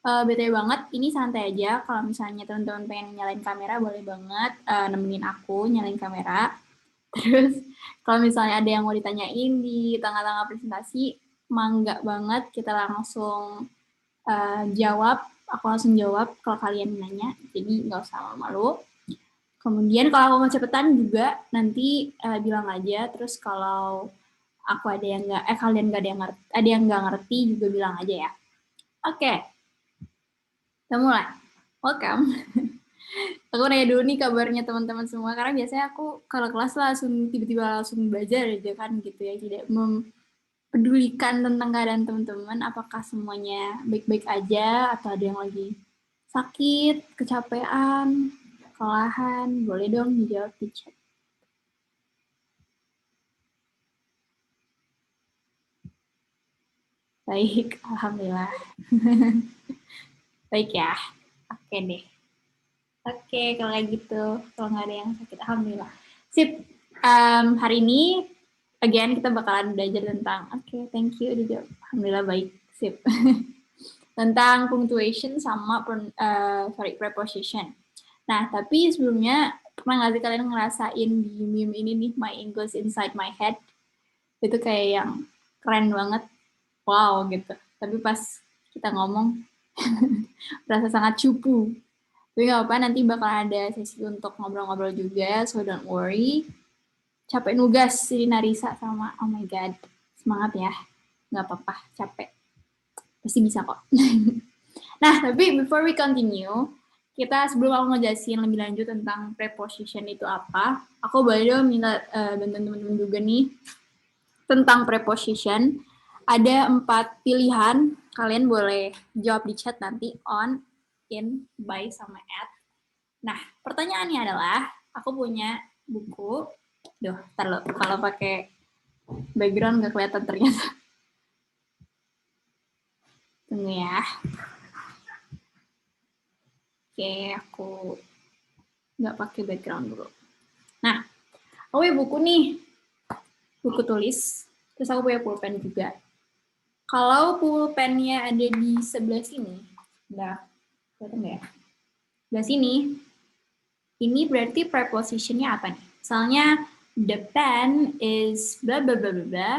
BTW banget, ini santai aja. Kalau misalnya teman-teman pengen nyalain kamera, boleh banget nemenin aku nyalain kamera. Terus kalau misalnya ada yang mau ditanyain di tengah-tengah presentasi, mangga banget kita langsung jawab. Aku langsung jawab kalau kalian nanya, jadi nggak usah malu. Kemudian kalau aku mau cepetan juga, nanti bilang aja. Terus kalau aku ada yang nggak, kalian nggak ada yang nggak ngerti juga bilang aja ya. Oke, kita mulai. Welcome. Aku nanya dulu nih kabarnya teman-teman semua, karena biasanya aku kalau kelas langsung tiba-tiba langsung belajar aja kan gitu ya, tidak mempedulikan tentang keadaan teman-teman, apakah semuanya baik-baik aja atau ada yang lagi sakit, kecapean, kelelahan, boleh dong dijawab di chat. Baik, alhamdulillah. Baik ya, oke deh. Oke, kalau kayak gitu, kalau nggak ada yang sakit, alhamdulillah. Sip, hari ini, again, kita bakalan belajar tentang, thank you, alhamdulillah baik, sip. Tentang punctuation sama, preposition. Nah, tapi sebelumnya, pernah nggak sih kalian ngerasain di meme ini nih, My English Inside My Head? Itu kayak yang keren banget, wow gitu. Tapi pas kita ngomong, rasa sangat cupu. Tapi nggak apa-apa, nanti bakal ada sesi untuk ngobrol-ngobrol juga, so don't worry. Capek nugas, jadi Narisa sama, oh my god, semangat ya. Nggak apa-apa, capek. Pasti bisa kok. Nah, tapi before we continue, kita sebelum aku ngejelasin lebih lanjut tentang preposition itu apa, aku boleh dong minta bantuan teman-teman juga nih tentang preposition. Ada 4 pilihan, kalian boleh jawab di chat nanti on, in, by, sama at. Nah, pertanyaannya adalah, aku punya buku. Duh, ntar lo, kalau pakai background nggak kelihatan ternyata. Tunggu ya. Oke, aku nggak pakai background dulu. Nah, aku punya buku nih, buku tulis. Terus aku punya pulpen juga. Kalau pulpennya ada di sebelah sini, udah kelihatan nggak ya? Sebelah sini, ini berarti prepositionnya apa nih? Misalnya, the pen is bla bla bla bla bla,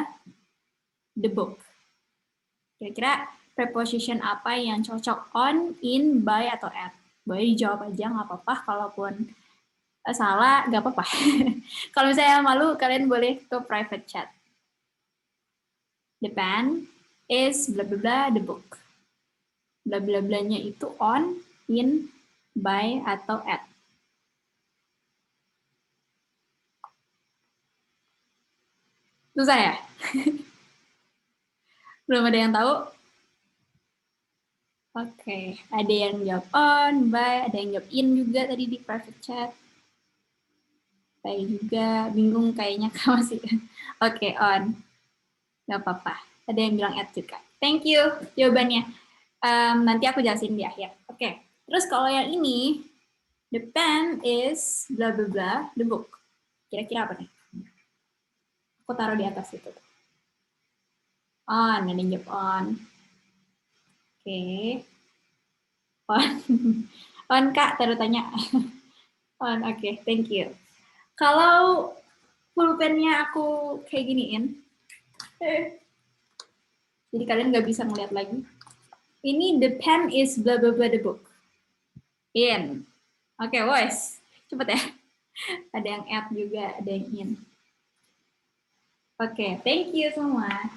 the book. Kira-kira preposition apa yang cocok on, in, by, atau at? Boleh dijawab aja, nggak apa-apa. Kalaupun salah, nggak apa-apa. Kalau misalnya malu, kalian boleh ke private chat. The pen is bla bla bla, the book. Bla bla blanya itu on, in, by, atau at. Susah ya? Belum ada yang tahu? Oke, ada yang jawab on, by, ada yang jawab in juga tadi di private chat. Saya juga bingung kayaknya kamu sih. Oke, on. Gak apa-apa. Ada yang bilang at juga. Thank you jawabannya. Nanti aku jelasin di akhir. Oke. Terus kalau yang ini, the pen is bla bla bla, the book. Kira-kira apa nih? Aku taruh di atas itu. On, ada yang jawab on. Oke. On. On, Kak, taruh tanya. On, oke. Thank you. Kalau pulpennya aku kayak giniin, jadi kalian nggak bisa ngeliat lagi. Ini the pen is blah blah blah the book. In. Oke, voice. Cepet ya. Ada yang add juga, ada yang in. Oke, thank you semua.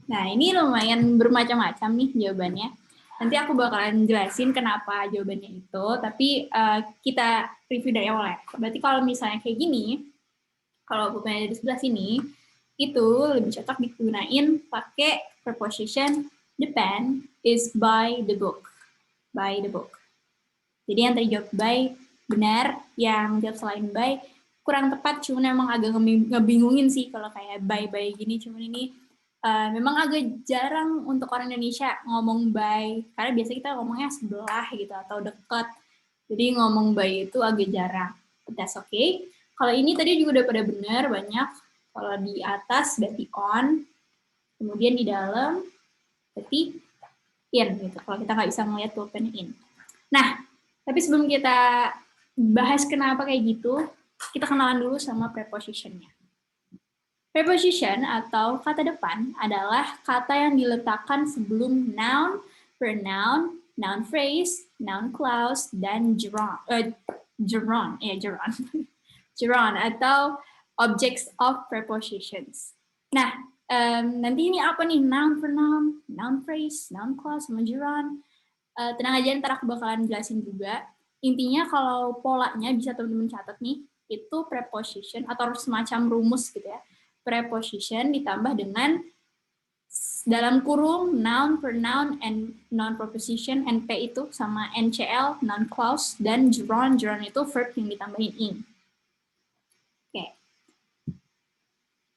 Nah, ini lumayan bermacam-macam nih jawabannya. Nanti aku bakalan jelasin kenapa jawabannya itu, tapi kita review dari awal ya. Berarti kalau misalnya kayak gini, kalau pulpennya di sebelah sini, itu lebih cocok digunain pakai preposition the pen is by the book. By the book. Jadi yang tadi jawab by benar, yang jawab selain by kurang tepat, cuman memang agak ngebingungin sih kalau kayak by gini, cuman ini memang agak jarang untuk orang Indonesia ngomong by, karena biasa kita ngomongnya sebelah gitu atau dekat. Jadi ngomong by itu agak jarang. That's okay. Kalau ini tadi juga udah pada benar banyak. Kalau di atas berarti on, kemudian di dalam berarti in gitu. Kalau kita nggak bisa melihat pulpen in. Nah, tapi sebelum kita bahas kenapa kayak gitu, kita kenalan dulu sama prepositionnya. Preposition atau kata depan adalah kata yang diletakkan sebelum noun, pronoun, noun phrase, noun clause, dan gerund atau objects of prepositions. Nah, nanti ini apa nih? Noun, pronoun, noun phrase, noun clause, sama gerund. Tenang aja, ntar aku bakalan jelasin juga. Intinya kalau polanya bisa teman-teman catat nih, itu preposition atau semacam rumus gitu ya. Preposition ditambah dengan dalam kurung noun, pronoun, and noun preposition, NP itu sama NCL, noun clause, dan gerund itu verb yang ditambahin in. Oke.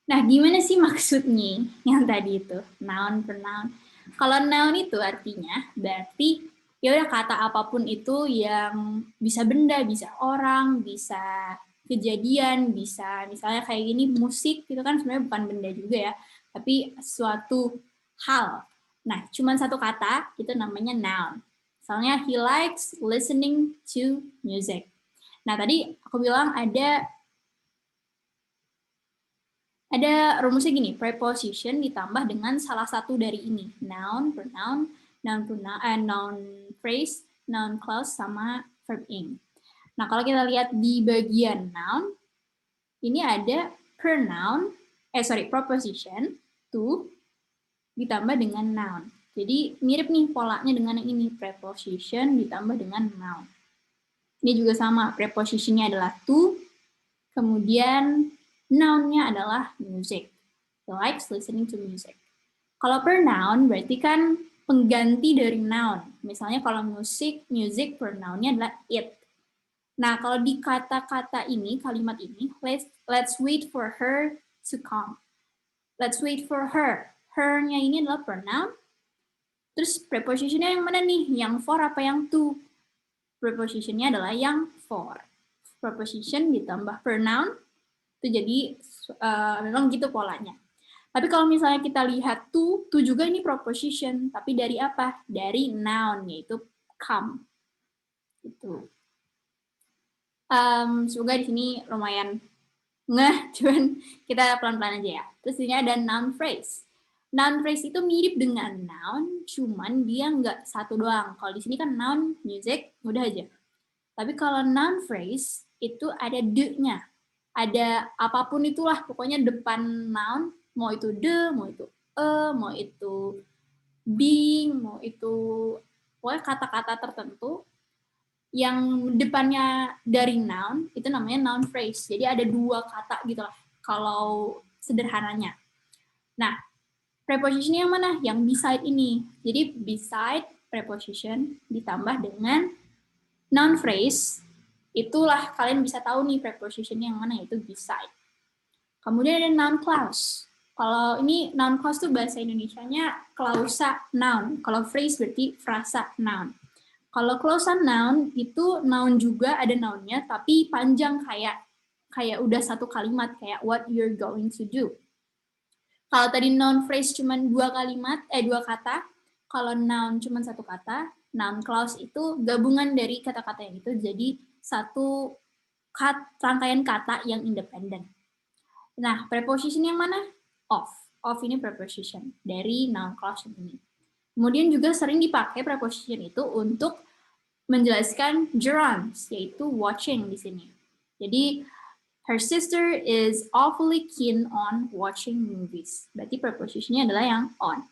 Nah, gimana sih maksudnya yang tadi itu? Noun, pronoun. Kalau noun itu artinya berarti ya udah kata apapun itu yang bisa benda, bisa orang, bisa kejadian, bisa misalnya kayak gini musik itu kan sebenarnya bukan benda juga ya, tapi suatu hal. Nah, cuma satu kata itu namanya noun. Misalnya he likes listening to music. Nah, tadi aku bilang ada rumusnya gini, preposition ditambah dengan salah satu dari ini, noun, pronoun, noun phrase, noun clause, sama verb in. Nah, kalau kita lihat di bagian noun, ini ada preposition, to, ditambah dengan noun. Jadi mirip nih polanya dengan yang ini, preposition ditambah dengan noun. Ini juga sama, prepositionnya adalah to, kemudian noun-nya adalah music. He likes listening to music. Kalau pronoun berarti kan pengganti dari noun. Misalnya kalau music, pronoun-nya adalah it. Nah, kalau di kata-kata ini, kalimat ini, let's wait for her to come. Let's wait for her. Her-nya ini adalah pronoun. Terus prepositionnya yang mana nih? Yang for apa yang to? Prepositionnya adalah yang for. Preposition ditambah pronoun, itu jadi memang gitu polanya. Tapi kalau misalnya kita lihat to juga ini preposition, tapi dari apa? Dari noun, yaitu come. Gitu. Semoga di sini lumayan cuman kita pelan-pelan aja ya. Terus ini ada noun phrase. Noun phrase itu mirip dengan noun, cuman dia nggak satu doang. Kalau di sini kan noun, music, udah aja. Tapi kalau noun phrase itu ada de-nya. Ada apapun itulah, pokoknya depan noun, mau itu de, mau itu mau itu being, mau itu pokoknya kata-kata tertentu yang depannya dari noun, itu namanya noun phrase. Jadi ada dua kata gitu lah, kalau sederhananya. Nah, preposition yang mana? Yang beside ini. Jadi beside preposition ditambah dengan noun phrase, itulah kalian bisa tahu nih preposition yang mana, yaitu beside. Kemudian ada noun clause. Kalau ini noun clause tuh bahasa Indonesianya klausa noun. Kalau phrase berarti frasa noun. Kalau klausa noun itu noun juga ada nounnya, tapi panjang kayak udah satu kalimat, kayak what you're going to do. Kalau tadi noun phrase cuma dua kata, kalau noun cuma satu kata, noun clause itu gabungan dari kata-kata yang itu jadi satu rangkaian kata yang independen. Nah, preposition yang mana? Of. Of ini preposition dari noun clause ini. Kemudian juga sering dipakai preposition itu untuk menjelaskan gerunds, yaitu watching di sini. Jadi, her sister is awfully keen on watching movies. Berarti prepositionnya adalah yang on.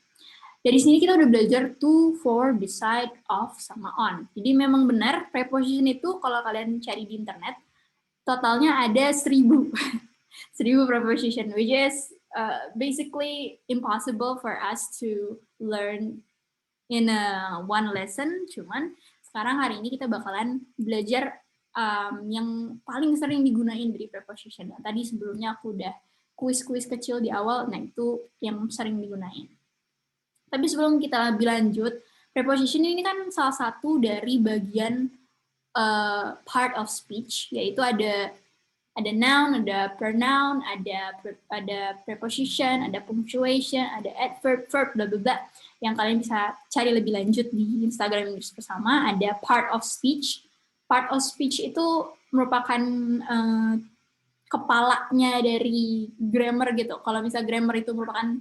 Dari sini kita udah belajar to, for, beside, of, sama on. Jadi memang benar preposition itu kalau kalian cari di internet, totalnya ada 1000. 1000 preposition, which is basically impossible for us to learn in one lesson. Cuman sekarang hari ini kita bakalan belajar yang paling sering digunain dari preposition. Tadi sebelumnya aku udah kuis-kuis kecil di awal, nah itu yang sering digunain. Tapi sebelum kita lebih lanjut, preposition ini kan salah satu dari bagian part of speech, yaitu ada Ada noun, ada pronoun, ada preposition, ada punctuation, ada adverb, verb, bla bla bla. Yang kalian bisa cari lebih lanjut di Instagram Inggris Bersama. Ada part of speech. Part of speech itu merupakan kepalanya dari grammar gitu. Kalau misalnya grammar itu merupakan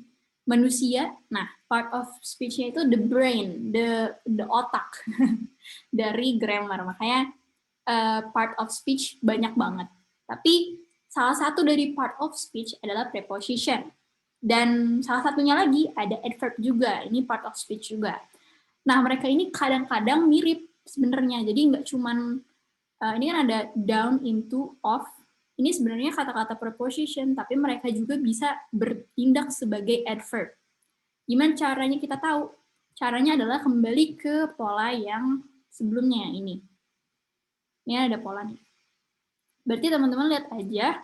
manusia, nah part of speech-nya itu the brain, the otak dari grammar. Makanya part of speech banyak banget. Tapi salah satu dari part of speech adalah preposition. Dan salah satunya lagi ada adverb juga, ini part of speech juga. Nah, mereka ini kadang-kadang mirip sebenarnya. Jadi nggak cuman, ini kan ada down, into, off. Ini sebenarnya kata-kata preposition, tapi mereka juga bisa bertindak sebagai adverb. Gimana caranya kita tahu? Caranya adalah kembali ke pola yang sebelumnya ini. Ini ada pola nih. Berarti teman-teman lihat aja,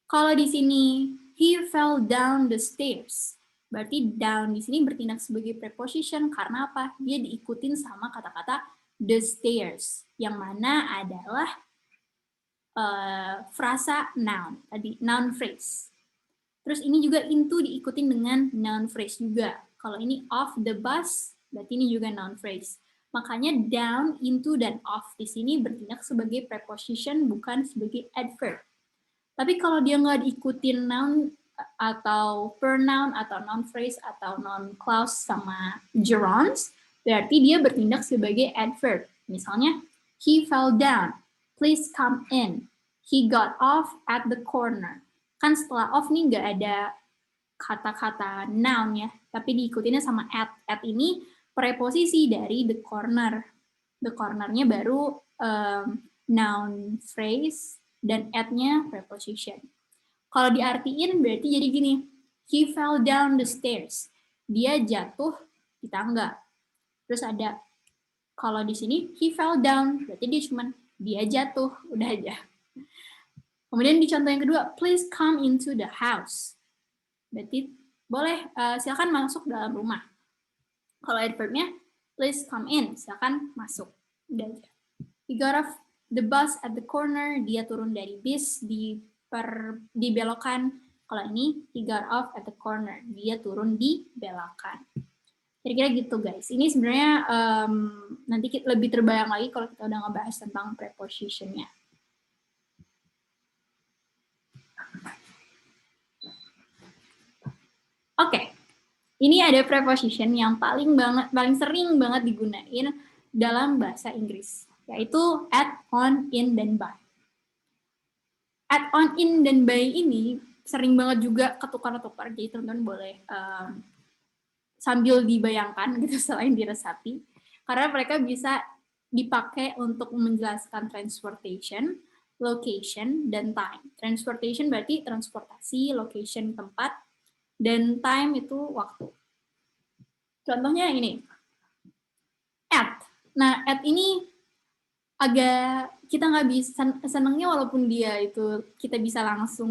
kalau di sini he fell down the stairs, berarti down di sini bertindak sebagai preposition karena apa? Dia diikutin sama kata-kata the stairs, yang mana adalah frasa noun, tadi noun phrase. Terus ini juga into diikutin dengan noun phrase juga. Kalau ini off the bus, berarti ini juga noun phrase. Makanya down, into, dan off di sini bertindak sebagai preposition, bukan sebagai adverb. Tapi kalau dia nggak diikutin noun atau pronoun atau noun phrase atau noun clause sama gerunds, berarti dia bertindak sebagai adverb. Misalnya, he fell down, please come in. He got off at the corner. Kan setelah off nih nggak ada kata-kata noun ya, tapi diikutinnya sama at. At ini preposisi dari the corner. The cornernya baru noun phrase dan at-nya preposition. Kalau diartiin berarti jadi gini, he fell down the stairs. Dia jatuh di tangga. Terus ada, kalau di sini he fell down, berarti dia jatuh, udah aja. Kemudian di contoh yang kedua, please come into the house. Berarti boleh, silakan masuk dalam rumah. Kalau adverbnya, please come in, silakan masuk. Udah aja. He got off the bus at the corner, dia turun dari bis di belokan. Kalau ini, he got off at the corner, dia turun di belokan. Kira-kira gitu guys. Ini sebenarnya nanti lebih terbayang lagi kalau kita udah ngebahas tentang preposition-nya. Oke, ini ada preposition yang paling sering banget digunain dalam bahasa Inggris, yaitu at, on, in, dan by. At, on, in, dan by ini sering banget juga ketukar-tukar, jadi teman-teman boleh sambil dibayangkan gitu selain diresapi, karena mereka bisa dipakai untuk menjelaskan transportation, location, dan time. Transportation berarti transportasi, location tempat, dan time itu waktu. Contohnya ini, at. Nah, at ini agak kita nggak bisa senangnya walaupun dia itu kita bisa langsung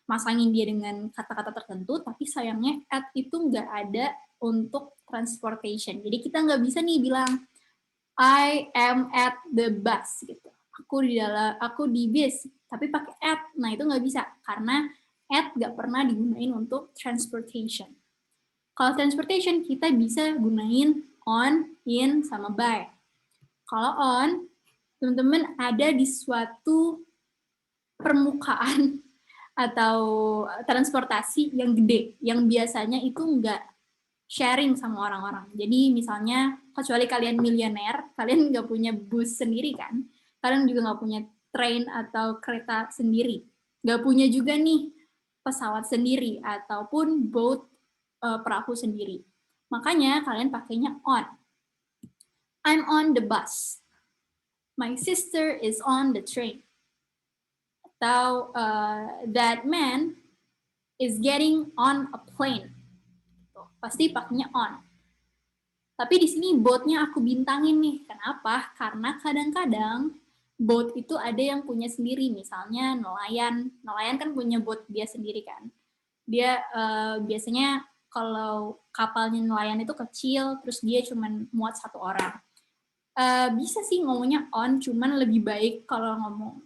masangin dia dengan kata-kata tertentu, tapi sayangnya at itu nggak ada untuk transportation. Jadi kita nggak bisa nih bilang I am at the bus gitu. Aku di bis, tapi pakai at. Nah itu nggak bisa karena at nggak pernah digunain untuk transportation. Kalau transportation kita bisa gunain on, in, sama by. Kalau on, teman-teman ada di suatu permukaan atau transportasi yang gede, yang biasanya itu nggak sharing sama orang-orang. Jadi misalnya, kecuali kalian miliuner, kalian nggak punya bus sendiri kan, kalian juga nggak punya train atau kereta sendiri. Nggak punya juga nih pesawat sendiri, ataupun boat, perahu sendiri. Makanya kalian pakainya on. I'm on the bus. My sister is on the train. Atau that man is getting on a plane. Pasti pakainya on. Tapi di sini boat-nya aku bintangin nih. Kenapa? Karena kadang-kadang boat itu ada yang punya sendiri. Misalnya nelayan. Nelayan kan punya boat dia sendiri kan. Dia biasanya kalau kapalnya nelayan itu kecil, terus dia cuma muat satu orang. Bisa sih ngomongnya on, cuman lebih baik kalau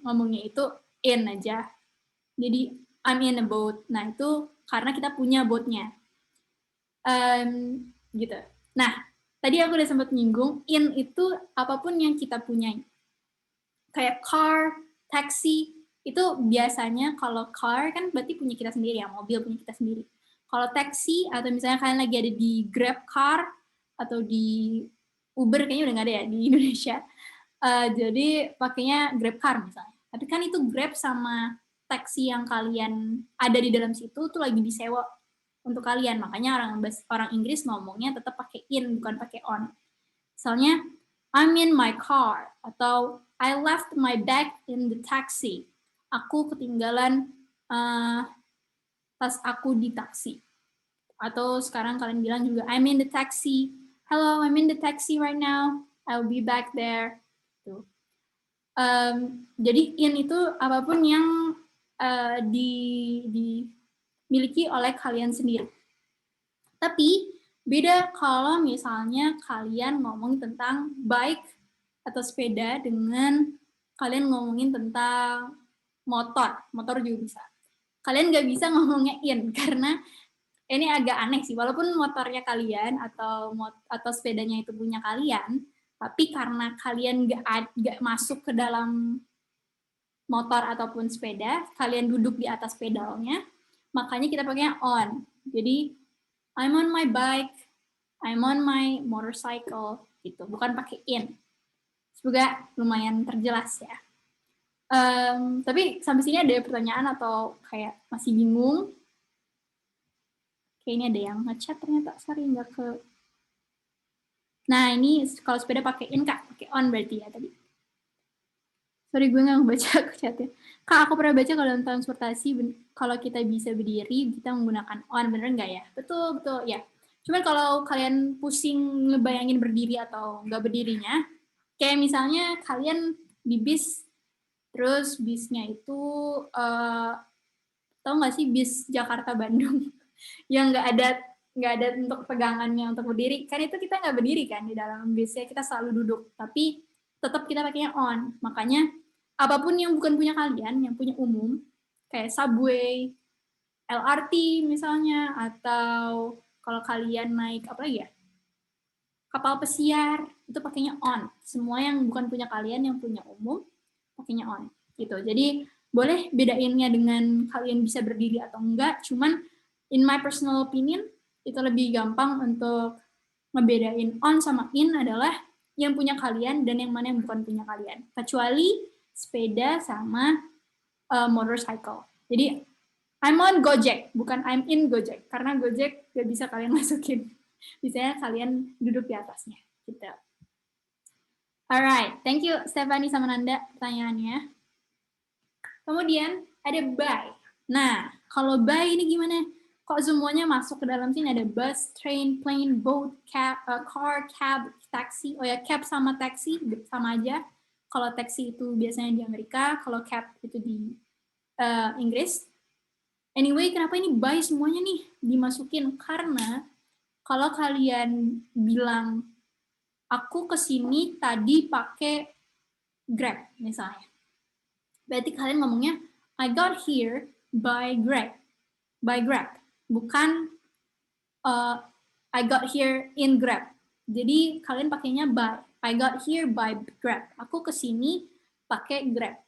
ngomongnya itu in aja. Jadi I'm in a boat. Nah itu karena kita punya boatnya. Gitu. Nah tadi aku udah sempat nyinggung in itu apapun yang kita punya. Kayak car, taxi, itu biasanya kalau car kan berarti punya kita sendiri ya, mobil punya kita sendiri. Kalau taxi atau misalnya kalian lagi ada di Grab car atau di Uber kayaknya udah nggak ada ya di Indonesia. Jadi pakainya Grab car misalnya. Tapi kan itu Grab sama taxi yang kalian ada di dalam situ tuh lagi disewa untuk kalian. Makanya orang Inggris ngomongnya tetap pakai in bukan pakai on. Misalnya I'm in my car atau I left my bag in the taxi. Aku ketinggalan tas aku di taksi. Atau sekarang kalian bilang juga I'm in the taxi. Hello, I'm in the taxi right now. I'll be back there. Tuh. Jadi in itu apapun yang dimiliki oleh kalian sendiri. Tapi beda kalau misalnya kalian ngomong tentang bike atau sepeda dengan kalian ngomongin tentang motor juga bisa. Kalian nggak bisa ngomongnya in karena ini agak aneh sih, walaupun motornya kalian atau sepedanya itu punya kalian, tapi karena kalian nggak masuk ke dalam motor ataupun sepeda, kalian duduk di atas pedalnya, makanya kita pakainya on. Jadi I'm on my bike, I'm on my motorcycle, gitu. Bukan pakai in. Semoga lumayan terjelas ya. Tapi sampai sini ada pertanyaan atau kayak masih bingung? Kayaknya ada yang ngechat ternyata, sorry nggak ke. Nah ini kalau sepeda pakai in kak, pakai on berarti ya tadi. Sorry gue nggak baca chatnya. Kak aku pernah baca kalau dalam transportasi kalau kita bisa berdiri kita menggunakan on, bener nggak ya? Betul ya. Cuman kalau kalian pusing ngebayangin berdiri atau nggak berdirinya, kayak misalnya kalian di bis, terus bisnya itu tau nggak sih bis Jakarta Bandung yang nggak ada untuk pegangannya untuk berdiri, kan itu kita nggak berdiri kan di dalam bisnya, kita selalu duduk, tapi tetap kita pakainya on. Makanya apapun yang bukan punya kalian, yang punya umum, kayak subway, LRT misalnya, atau kalau kalian naik apa lagi ya, kapal pesiar, itu pakainya on. Semua yang bukan punya kalian, yang punya umum, pakainya on. Gitu. Jadi boleh bedainnya dengan kalian bisa berdiri atau enggak, cuman in my personal opinion, itu lebih gampang untuk ngebedain on sama in adalah yang punya kalian dan yang mana yang bukan punya kalian. Kecuali sepeda sama motorcycle. Jadi I'm on Gojek, bukan I'm in Gojek. Karena Gojek gak bisa kalian masukin. Biasanya kalian duduk di atasnya. Gitu. Alright, thank you Stephanie sama Nanda pertanyaannya. Kemudian ada by. Nah, kalau by ini gimana? Kok semuanya masuk ke dalam sini? Ada bus, train, plane, boat, cab, car, cab, taxi. Oh ya, cab sama taxi sama aja. Kalau taxi itu biasanya di Amerika, kalau cab itu di Inggris. Anyway, kenapa ini by semuanya nih dimasukin? Karena kalau kalian bilang, aku kesini tadi pakai Grab misalnya. Berarti kalian ngomongnya, I got here by Grab. By Grab. Bukan I got here in Grab. Jadi kalian pakainya by. I got here by Grab. Aku kesini pakai Grab.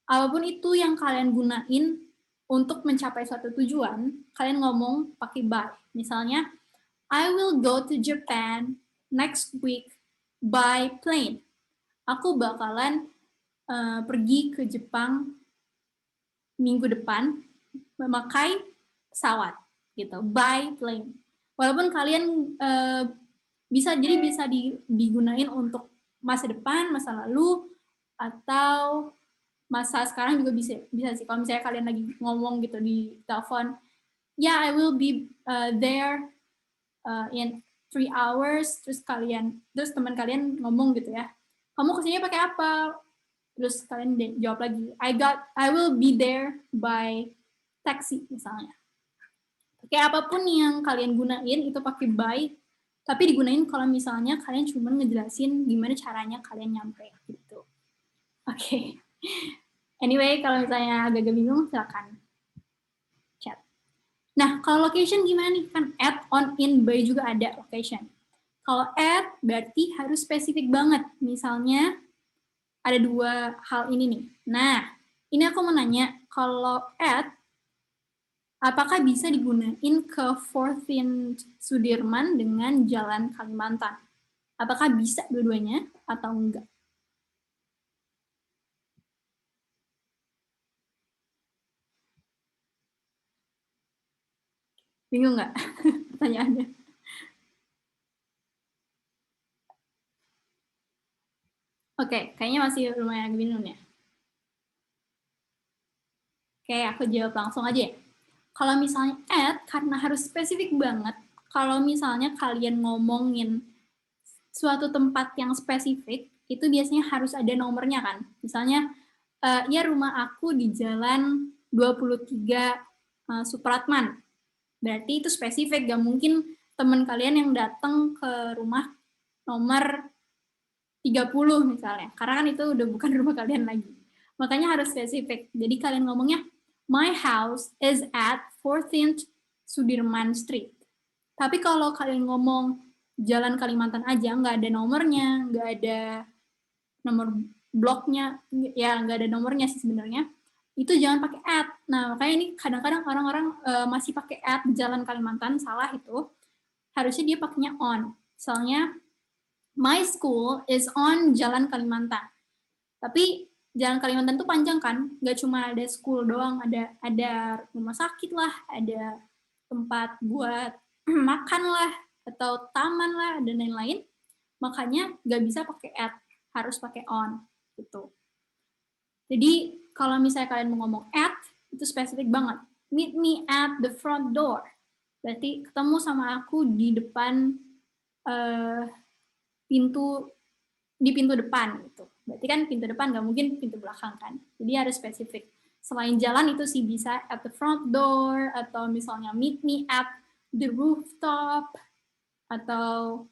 Apapun itu yang kalian gunain untuk mencapai suatu tujuan, kalian ngomong pakai by. Misalnya, I will go to Japan next week by plane. Aku bakalan pergi ke Jepang minggu depan memakai pesawat gitu, by plane. Walaupun kalian bisa digunain untuk masa depan, masa lalu, atau masa sekarang juga bisa sih. Kalau misalnya kalian lagi ngomong gitu di telepon, yeah I will be there in 3 hours, terus teman kalian ngomong gitu ya, kamu kesini pakai apa? Terus kalian jawab lagi, I will be there by taxi misalnya. Kayak apapun yang kalian gunain itu pakai by, Tapi digunain kalau misalnya kalian cuma ngejelasin gimana caranya kalian nyampe gitu. Oke. Anyway, kalau misalnya agak-agak bingung, silakan chat. Nah, kalau location gimana nih? Kan add, on, in, by juga ada location. Kalau add berarti harus spesifik banget. Misalnya ada dua hal ini nih. Nah, ini aku mau nanya, kalau add apakah bisa digunain ke 14 Sudirman dengan Jalan Kalimantan? Apakah bisa dua-duanya atau enggak? Bingung nggak pertanyaannya? Oke, kayaknya masih lumayan bingung ya. Oke, aku jawab langsung aja ya. Kalau misalnya add, karena harus spesifik banget, kalau misalnya kalian ngomongin suatu tempat yang spesifik, itu biasanya harus ada nomornya kan. Misalnya, ya rumah aku di jalan 23 Supratman. Berarti itu spesifik, gak mungkin teman kalian yang datang ke rumah nomor 30 misalnya, karena kan itu udah bukan rumah kalian lagi. Makanya harus spesifik. Jadi kalian ngomongnya, my house is at 14th Sudirman Street. Tapi kalau kalian ngomong Jalan Kalimantan aja, nggak ada nomornya, nggak ada nomor bloknya, ya nggak ada nomornya sih sebenarnya, itu jangan pakai at. Nah, makanya ini kadang-kadang orang-orang masih pakai at Jalan Kalimantan, salah itu. Harusnya dia pakainya on. Soalnya, my school is on Jalan Kalimantan. Tapi Jalan Kalimantan tuh panjang kan, nggak cuma ada school doang, ada rumah sakit lah, ada tempat buat makan lah, atau taman lah, dan lain-lain. Makanya nggak bisa pakai at, harus pakai on gitu. Jadi kalau misalnya kalian mau ngomong at, itu spesifik banget. Meet me at the front door. Berarti ketemu sama aku di depan pintu, di pintu depan gitu. Berarti kan pintu depan nggak mungkin pintu belakang kan. Jadi harus spesifik. Selain jalan itu sih bisa at the front door, atau misalnya meet me at the rooftop, atau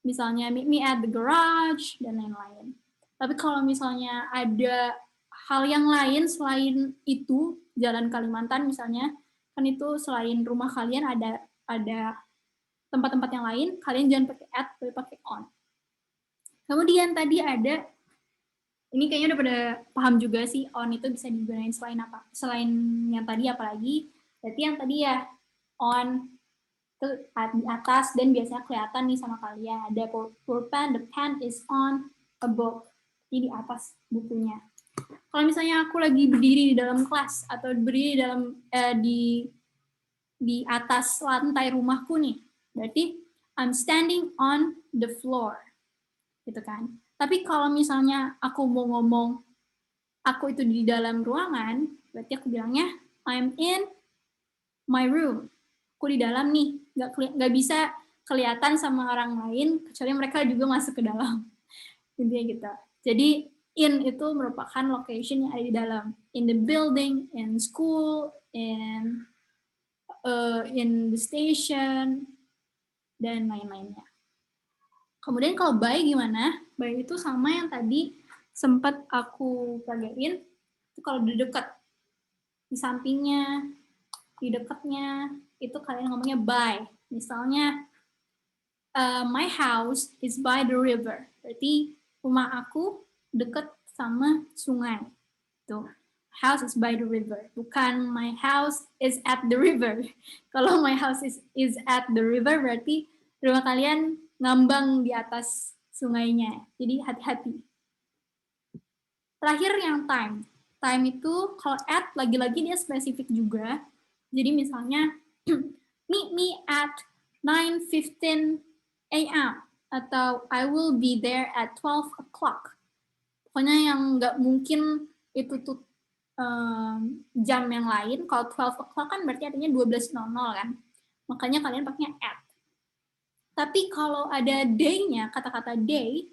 misalnya meet me at the garage, dan lain-lain. Tapi kalau misalnya ada hal yang lain selain itu, Jalan Kalimantan misalnya, kan itu selain rumah kalian ada tempat-tempat yang lain, kalian jangan pakai at, tapi pakai on. Kemudian tadi ada, ini kayaknya udah pada paham juga sih, on itu bisa digunakan selain apa? Selain yang tadi apalagi? Berarti yang tadi ya, on itu di atas, dan biasanya kelihatan nih sama kalian, ada pulpen, the pen is on a book, jadi di atas bukunya. Kalau misalnya aku lagi berdiri di dalam kelas, atau berdiri dalam di atas lantai rumahku nih, berarti I'm standing on the floor, gitu kan. Tapi kalau misalnya aku mau ngomong aku itu di dalam ruangan, berarti aku bilangnya I'm in my room. Aku di dalam nih, nggak bisa kelihatan sama orang lain, kecuali mereka juga masuk ke dalam. Intinya gitu. Jadi in itu merupakan location yang ada di dalam. In the building, in school, in the station, dan lain-lainnya. Kemudian kalau by gimana? By itu sama yang tadi sempat aku pelajarin, itu kalau di dekat, di sampingnya, di dekatnya, itu kalian ngomongnya by. Misalnya, my house is by the river. Berarti rumah aku dekat sama sungai. Tuh, house is by the river. Bukan my house is at the river. Kalau my house is at the river, berarti rumah kalian ngambang di atas sungainya. Jadi hati-hati. Terakhir yang time. Time itu kalau at, lagi-lagi dia spesifik juga. Jadi misalnya, meet me at 9:15 a.m. atau I will be there at 12 o'clock. Pokoknya yang nggak mungkin itu tuh jam yang lain. Kalau 12 o'clock kan berarti artinya 12.00 kan. Makanya kalian pakainya at. Tapi kalau ada day-nya, kata-kata day,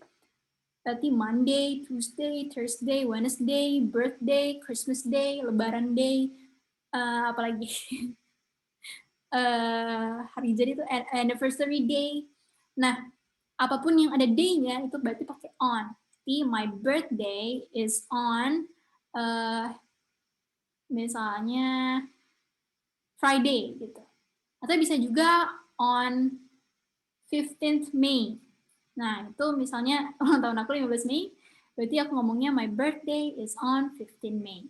berarti Monday, Tuesday, Thursday, Wednesday, birthday, Christmas day, Lebaran day, apalagi hari jadi itu anniversary day, Nah, apapun yang ada day-nya itu berarti pakai on. Jadi my birthday is on misalnya Friday gitu. Atau bisa juga on 15th May. Nah, itu misalnya ulang tahun aku 15 Mei, berarti aku ngomongnya my birthday is on 15 May.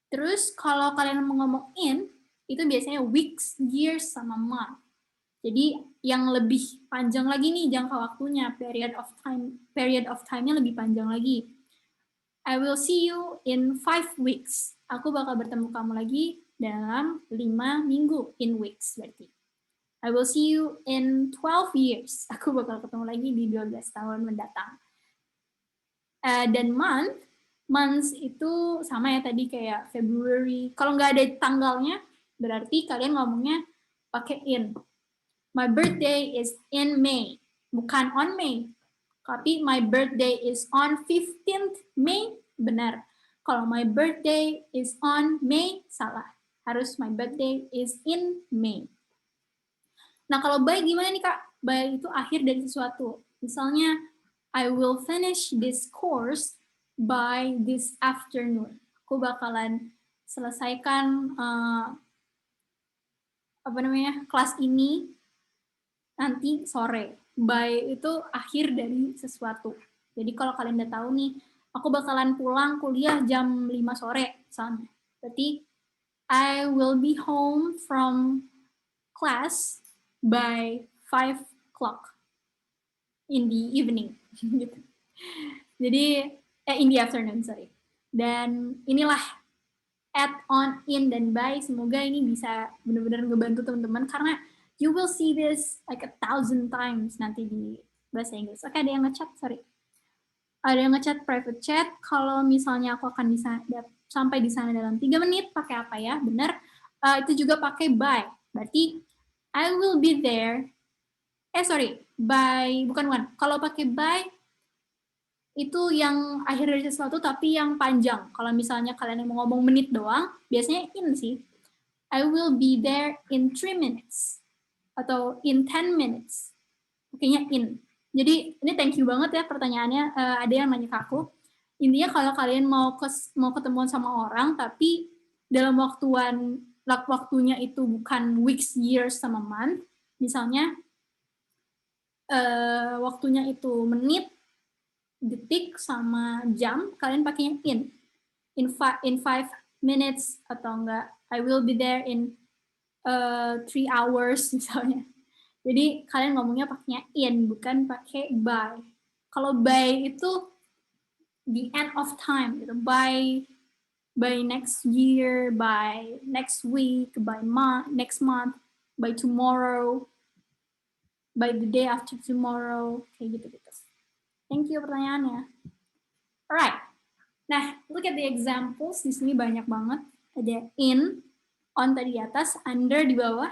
Terus kalau kalian mau ngomong in, itu biasanya weeks, years, sama month. Jadi yang lebih panjang lagi nih jangka waktunya, period of time-nya lebih panjang lagi. I will see you in 5 weeks. Aku bakal bertemu kamu lagi dalam 5 minggu, in weeks berarti. I will see you in 12 years. Aku bakal ketemu lagi di 12 tahun mendatang. Dan months itu sama ya tadi kayak February. Kalau nggak ada tanggalnya, berarti kalian ngomongnya pakai in. My birthday is in May. Bukan on May. Tapi my birthday is on 15th May. Benar. Kalau my birthday is on May, salah. Harus my birthday is in May. Nah, kalau by gimana nih, Kak? By itu akhir dari sesuatu. Misalnya, I will finish this course by this afternoon. Aku bakalan selesaikan kelas ini nanti sore. By itu akhir dari sesuatu. Jadi kalau kalian udah tahu nih, aku bakalan pulang kuliah jam 5 sore misalnya. Berarti I will be home from class by 5 o'clock in the evening. Gitu. Jadi, in the afternoon, sorry. Dan inilah add on, in, dan by. Semoga ini bisa benar-benar ngebantu teman-teman karena you will see this like 1,000 times nanti di bahasa Inggris. Oke, ada yang ngechat, sorry. Ada yang ngechat private chat. Kalau misalnya aku akan bisa sampai di sana dalam 3 menit, pakai apa ya? Benar. Itu juga pakai by. Berarti I will be there. By bukan one. Kalau pakai by itu yang akhir dari sesuatu tapi yang panjang. Kalau misalnya kalian mau ngomong menit doang, biasanya in sih. I will be there in 3 minutes atau in 10 minutes. Pakainya in. Jadi ini thank you banget ya pertanyaannya. Ada yang nanya ke aku. Intinya kalau kalian mau ketemuan sama orang tapi dalam waktunya itu bukan weeks, years, sama month. Misalnya waktunya itu menit, detik, sama jam, kalian pakainya in 5 minutes atau enggak I will be there in 3 hours misalnya. Jadi kalian ngomongnya pakainya in, bukan pakai by. Kalau by itu the end of time gitu. By next year, by next week, by next month, by tomorrow, by the day after tomorrow, kayak gitu-gitu. Thank you pertanyaannya. Alright. Nah, look at the examples. Di sini banyak banget. Ada in, on tadi di atas, under di bawah,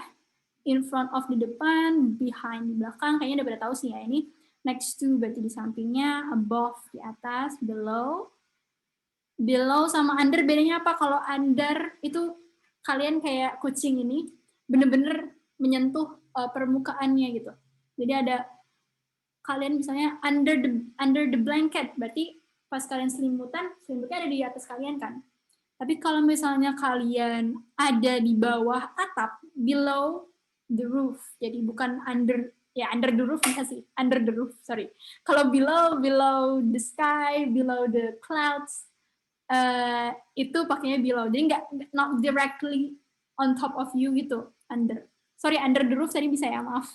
in front of di depan, behind di belakang. Kayaknya udah pada tahu sih ya ini. Next to berarti di sampingnya, above di atas, below. Below sama under bedanya apa? Kalau under itu kalian kayak kucing ini bener-bener menyentuh permukaannya gitu. Jadi ada kalian misalnya under the blanket, berarti pas kalian selimutnya ada di atas kalian kan. Tapi kalau misalnya kalian ada di bawah atap, below the roof, jadi bukan under the roof bisa sih, under the roof, sorry. Kalau below the sky, below the clouds, itu pakainya below, jadi not directly on top of you gitu, under. Sorry, under the roof tadi bisa ya, maaf.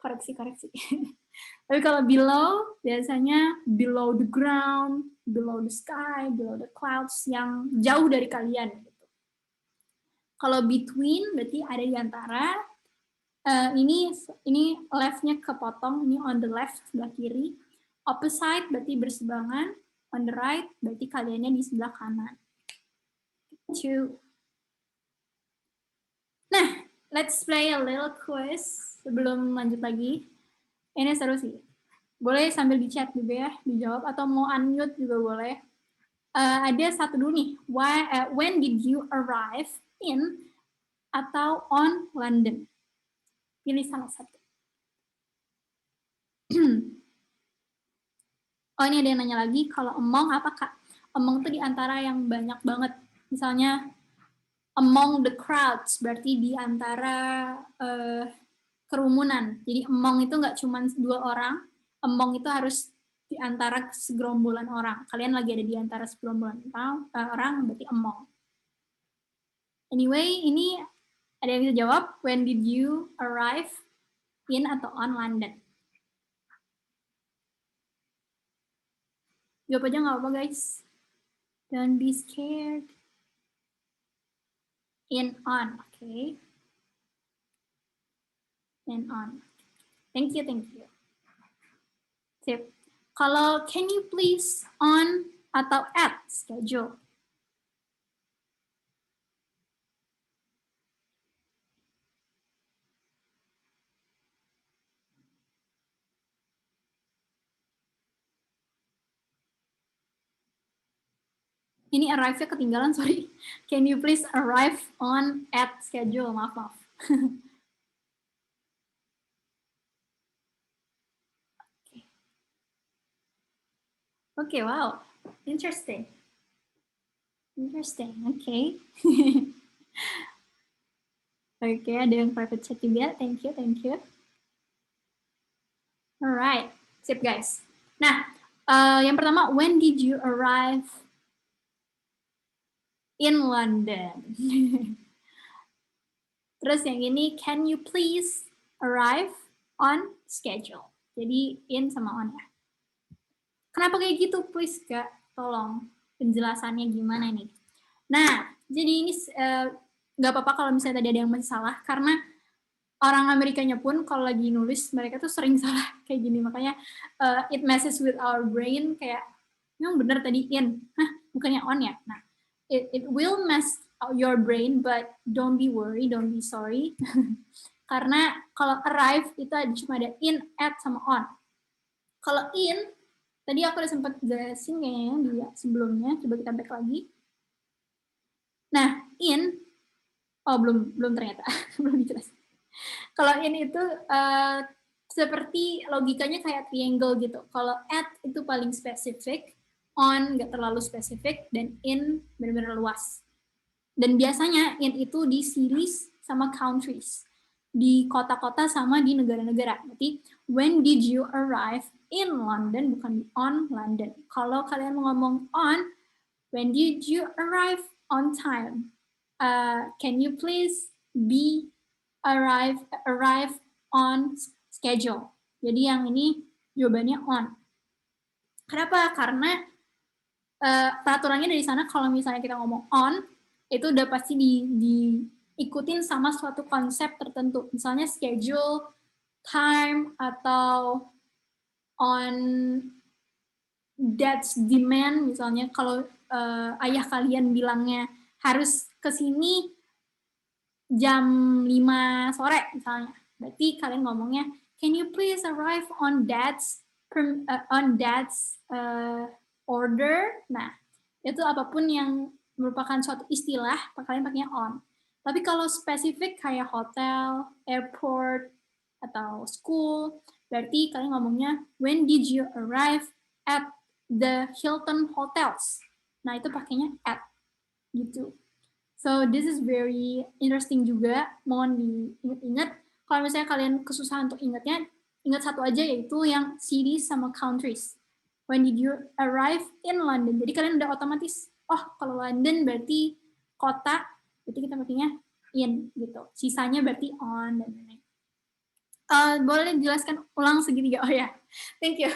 Koreksi. Tapi kalau below, biasanya below the ground, below the sky, below the clouds, yang jauh dari kalian. Gitu. Kalau between, berarti ada di antara. Ini left-nya kepotong, ini on the left, sebelah kiri. Opposite, berarti berseberangan. On the right, berarti kaliannya di sebelah kanan. Nah, let's play a little quiz sebelum lanjut lagi. Ini seru sih. Boleh sambil di chat juga ya, dijawab, atau mau unmute juga boleh. Ada satu dulu nih, when did you arrive in atau on London? Pilih salah satu. Oh, ini ada yang nanya lagi, kalau among apa, Kak? Among itu di antara yang banyak banget. Misalnya, among the crowds, berarti di antara kerumunan. Jadi among itu nggak cuma 2 orang, among itu harus di antara segerombolan orang. Kalian lagi ada di antara segerombolan orang, berarti among. Anyway, ini ada yang bisa jawab, when did you arrive in atau on London? Jawab aja nggak apa guys. Don't be scared. In on, okay. In on. Thank you, thank you. Sip. Kalau can you please on atau at schedule? Ini arrive-nya ketinggalan, sorry. Can you please arrive on at schedule? Maaf, maaf. Okay, wow. Interesting. Interesting, okay. Oke, ada yang private chat juga. Thank you, thank you. Alright, sip guys. Nah, yang pertama, when did you arrive in London? Terus yang ini, can you please arrive on schedule? Jadi in sama on ya. Kenapa kayak gitu? Please Kak, tolong penjelasannya gimana nih? Nah, jadi ini nggak apa-apa kalau misalnya tadi ada yang masih salah, karena orang Amerikanya pun kalau lagi nulis, mereka tuh sering salah kayak gini. Makanya it messes with our brain, kayak, memang bener tadi in, hah, bukannya on ya? Nah, it will mess your brain, but don't be worried, don't be sorry. Karena kalau arrive itu cuma ada in, at, sama on. Kalau in, tadi aku udah sempat jelasin kayaknya di sebelumnya, coba kita back lagi. Nah, in, oh belum ternyata, belum dijelasin. Kalau in itu seperti logikanya kayak triangle gitu. Kalau at itu paling spesifik, on nggak terlalu spesifik, dan in benar-benar luas. Dan biasanya in itu di series sama countries, di kota-kota sama di negara-negara. Berarti when did you arrive in London, bukan on London. Kalau kalian mau ngomong on, when did you arrive on time? Can you please arrive on schedule? Jadi yang ini jawabannya on. Kenapa? Karena peraturannya dari sana kalau misalnya kita ngomong on, itu udah pasti diikutin sama suatu konsep tertentu. Misalnya schedule, time, atau on that's demand. Misalnya kalau ayah kalian bilangnya harus ke sini jam 5 sore misalnya. Berarti kalian ngomongnya, can you please arrive on dad's order? Nah, itu apapun yang merupakan suatu istilah, kalian pakainya on. Tapi kalau spesifik kayak hotel, airport, atau school, berarti kalian ngomongnya, when did you arrive at the Hilton Hotels? Nah, itu pakainya at, gitu. So this is very interesting juga, mohon diingat-ingat. Kalau misalnya kalian kesusahan untuk ingatnya, ingat satu aja, yaitu yang cities sama countries. When did you arrive in London? Jadi kalian udah otomatis, oh kalau London berarti kota, berarti kita pakainya in gitu. Sisanya berarti on dan lain-lain. Boleh dijelaskan ulang segitiga? Oh ya, thank you.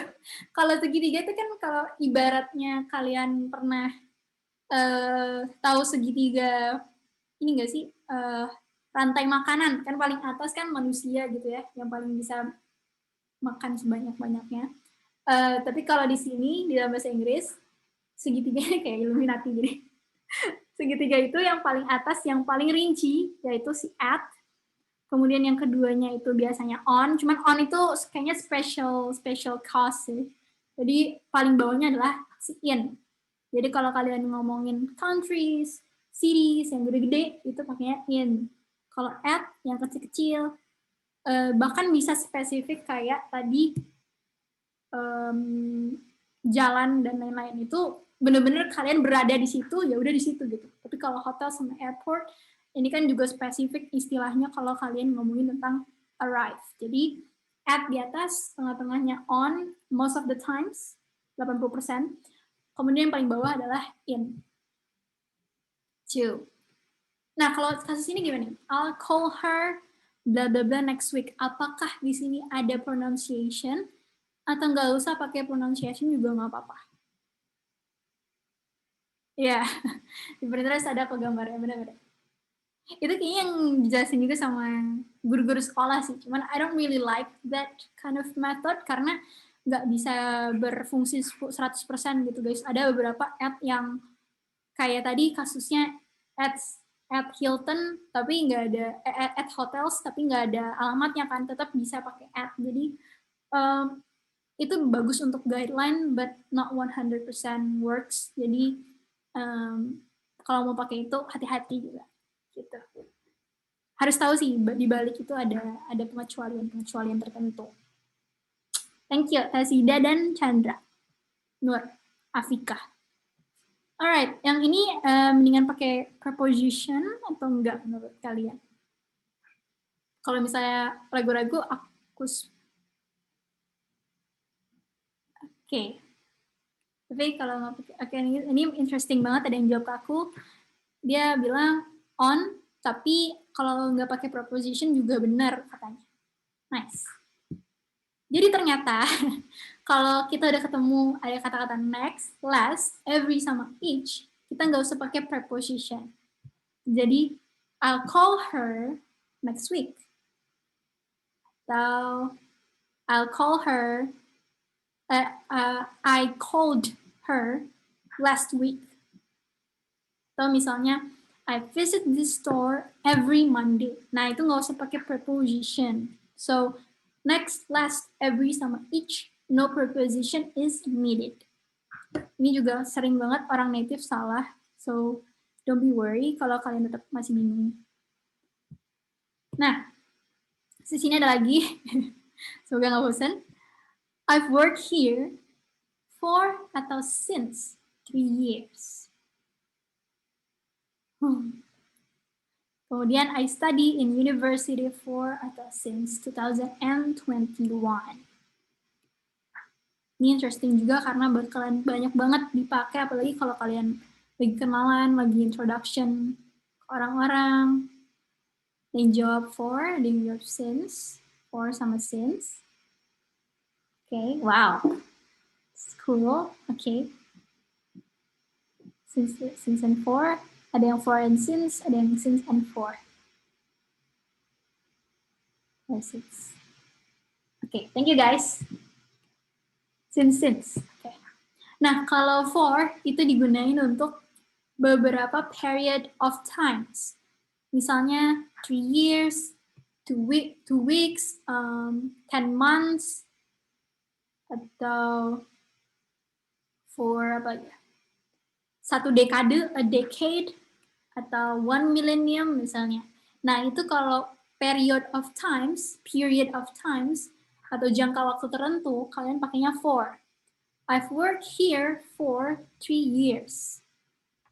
Kalau segitiga itu kan kalau ibaratnya kalian pernah tahu segitiga ini nggak sih, rantai makanan, kan paling atas kan manusia gitu ya, yang paling bisa makan sebanyak-banyaknya. Tapi kalau di sini di dalam bahasa Inggris, segitiganya kayak Illuminati gini. Segitiga itu yang paling atas, yang paling rinci, yaitu si at. Kemudian yang keduanya itu biasanya on, cuman on itu kayaknya special cause sih. Jadi paling bawahnya adalah si in. Jadi kalau kalian ngomongin countries, cities yang gede-gede, itu pakainya in. Kalau at yang kecil-kecil, bahkan bisa spesifik kayak tadi jalan dan lain-lain itu bener-bener kalian berada di situ, ya udah di situ gitu. Tapi kalau hotel sama airport, ini kan juga spesifik istilahnya kalau kalian ngomongin tentang arrive. Jadi at di atas, tengah-tengahnya on, most of the times, 80%. Kemudian yang paling bawah adalah in. To. Nah, kalau kasus ini gimana nih? I'll call her blah blah blah next week. Apakah di sini ada pronunciation atau nggak usah pakai pronunciation juga nggak apa-apa? Ya, di Pinterest ada kok gambarnya, benar-benar. Itu kayaknya yang dijelasin juga sama guru-guru sekolah sih. Cuman I don't really like that kind of method karena nggak bisa berfungsi 100% gitu guys. Ada beberapa ad yang kayak tadi kasusnya at Hilton tapi nggak ada at hotels tapi nggak ada alamatnya kan, tetap bisa pakai ad. Jadi itu bagus untuk guideline but not 100% works. Jadi kalau mau pakai itu hati-hati juga gitu. Harus tahu sih di balik itu ada pengecualian tertentu. Thank you Tasida dan Chandra. Nur Afika. Alright, yang ini mendingan pakai preposition atau enggak menurut kalian? Kalau misalnya ragu-ragu, aku oke. Tapi kalau oke, ini interesting banget. Ada yang jawab ke aku, dia bilang on, tapi kalau nggak pakai preposition juga benar katanya. Nice. Jadi ternyata kalau kita udah ketemu ada kata-kata next, last, every sama each, kita nggak usah pakai preposition. Jadi I'll call her next week. Atau I'll call her. I called her last week. Atau misalnya I visit this store every Monday. Nah itu nggak usah pakai preposition. So next, last, every sama each, no preposition is needed. Ini juga sering banget orang native salah. So don't be worry kalau kalian tetap masih bingung. Nah, di sini ada lagi. Semoga nggak bosan. I've worked here for atau since 3 years. Kemudian I study in university for atau since 2021. Ini interesting juga karena bakalan banyak banget dipakai, apalagi kalau kalian lagi kenalan, lagi introduction ke orang-orang. Yang jawab for, yang jawab since, for sama since. Okay, wow. It's cool. Okay. Since and for. Ada yang for and since, ada yang since and for. Okay, thank you guys. Since. Okay. Nah, kalau for itu digunain untuk beberapa period of times. Misalnya 3 years, 2 weeks, 10 months, atau for apa ya? 1 dekade, a decade, atau 1 millennium misalnya. Nah, itu kalau period of times, atau jangka waktu tertentu, kalian pakainya for. I've worked here for 3 years.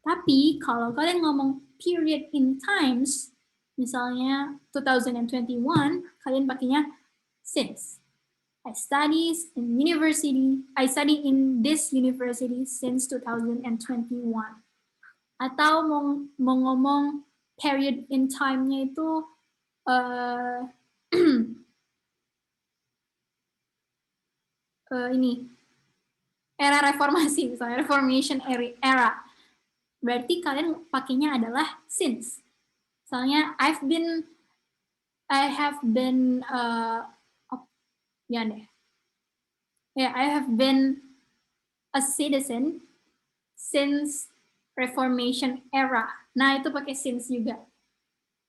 Tapi kalau kalian ngomong period in times, misalnya 2021, kalian pakainya since. I study in this university since 2021. Atau mau ngomong period in time-nya itu ini era reformasi, misalnya Reformation era. Berarti kalian pakainya adalah since. Misalnya I have been I have been a citizen since Reformation era. Nah, itu pakai since juga.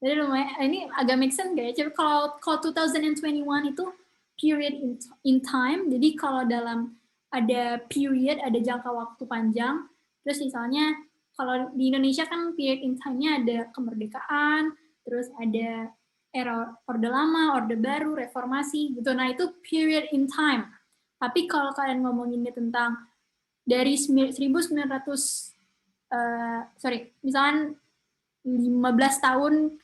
Jadi lumayan, ini agak make sense gak ya? Coba kalau 2021 itu period in time, jadi kalau dalam ada period, ada jangka waktu panjang, terus misalnya kalau di Indonesia kan period in time-nya ada kemerdekaan, terus ada era Orde Lama, Orde Baru, Reformasi, gitu. Nah, itu period in time. Tapi kalau kalian ngomonginnya tentang dari 1900 misalkan 15 tahun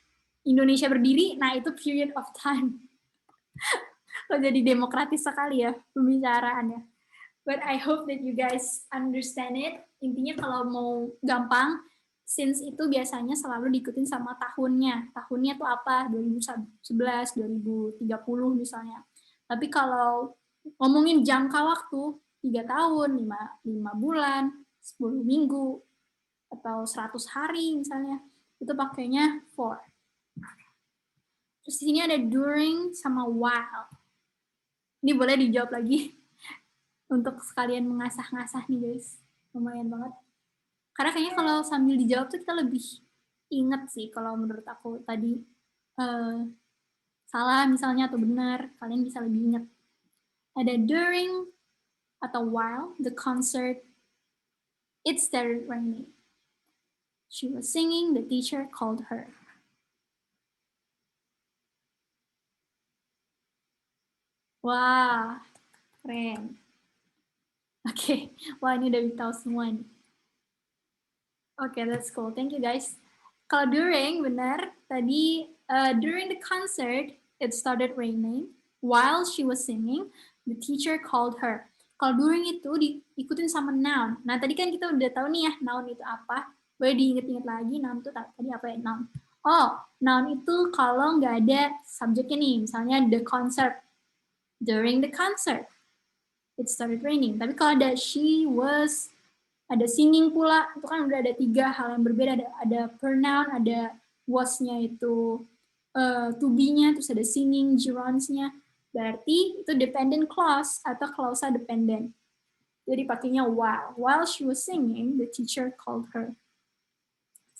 Indonesia berdiri, nah itu period of time. Kok jadi demokratis sekali ya pembicaraannya. But I hope that you guys understand it. Intinya kalau mau gampang, since itu biasanya selalu diikutin sama tahunnya. Tahunnya tuh apa? 2011, 2030 misalnya. Tapi kalau ngomongin jangka waktu, 3 tahun, 5 bulan, 10 minggu, atau 100 hari misalnya, itu pakainya for. Terus di sini ada during sama while. Ini boleh dijawab lagi untuk sekalian mengasah-ngasah nih guys. Lumayan banget. Karena kayaknya kalau sambil dijawab tuh kita lebih inget sih kalau menurut aku tadi salah misalnya atau benar, kalian bisa lebih inget. Ada during atau while the concert, it started raining. She was singing, the teacher called her. Wah, keren. Oke, wah ini udah tahu semua nih. Oke, that's cool. Thank you guys. Kalau during, benar. Tadi, during the concert, it started raining. While she was singing, the teacher called her. Kalau during itu diikutin sama noun. Nah, tadi kan kita udah tahu nih ya, noun itu apa. Boleh diinget-inget lagi, noun itu tadi apa ya, noun. Oh, noun itu kalau nggak ada subjeknya nih. Misalnya the concert. During the concert, it started raining. Tapi kalau ada she was, ada singing pula, itu kan udah ada 3 hal yang berbeda. Ada pronoun, ada was-nya itu to be-nya, terus ada singing, gerunds-nya. Berarti itu dependent clause atau clausa dependent. Jadi pakainya while. While she was singing, the teacher called her.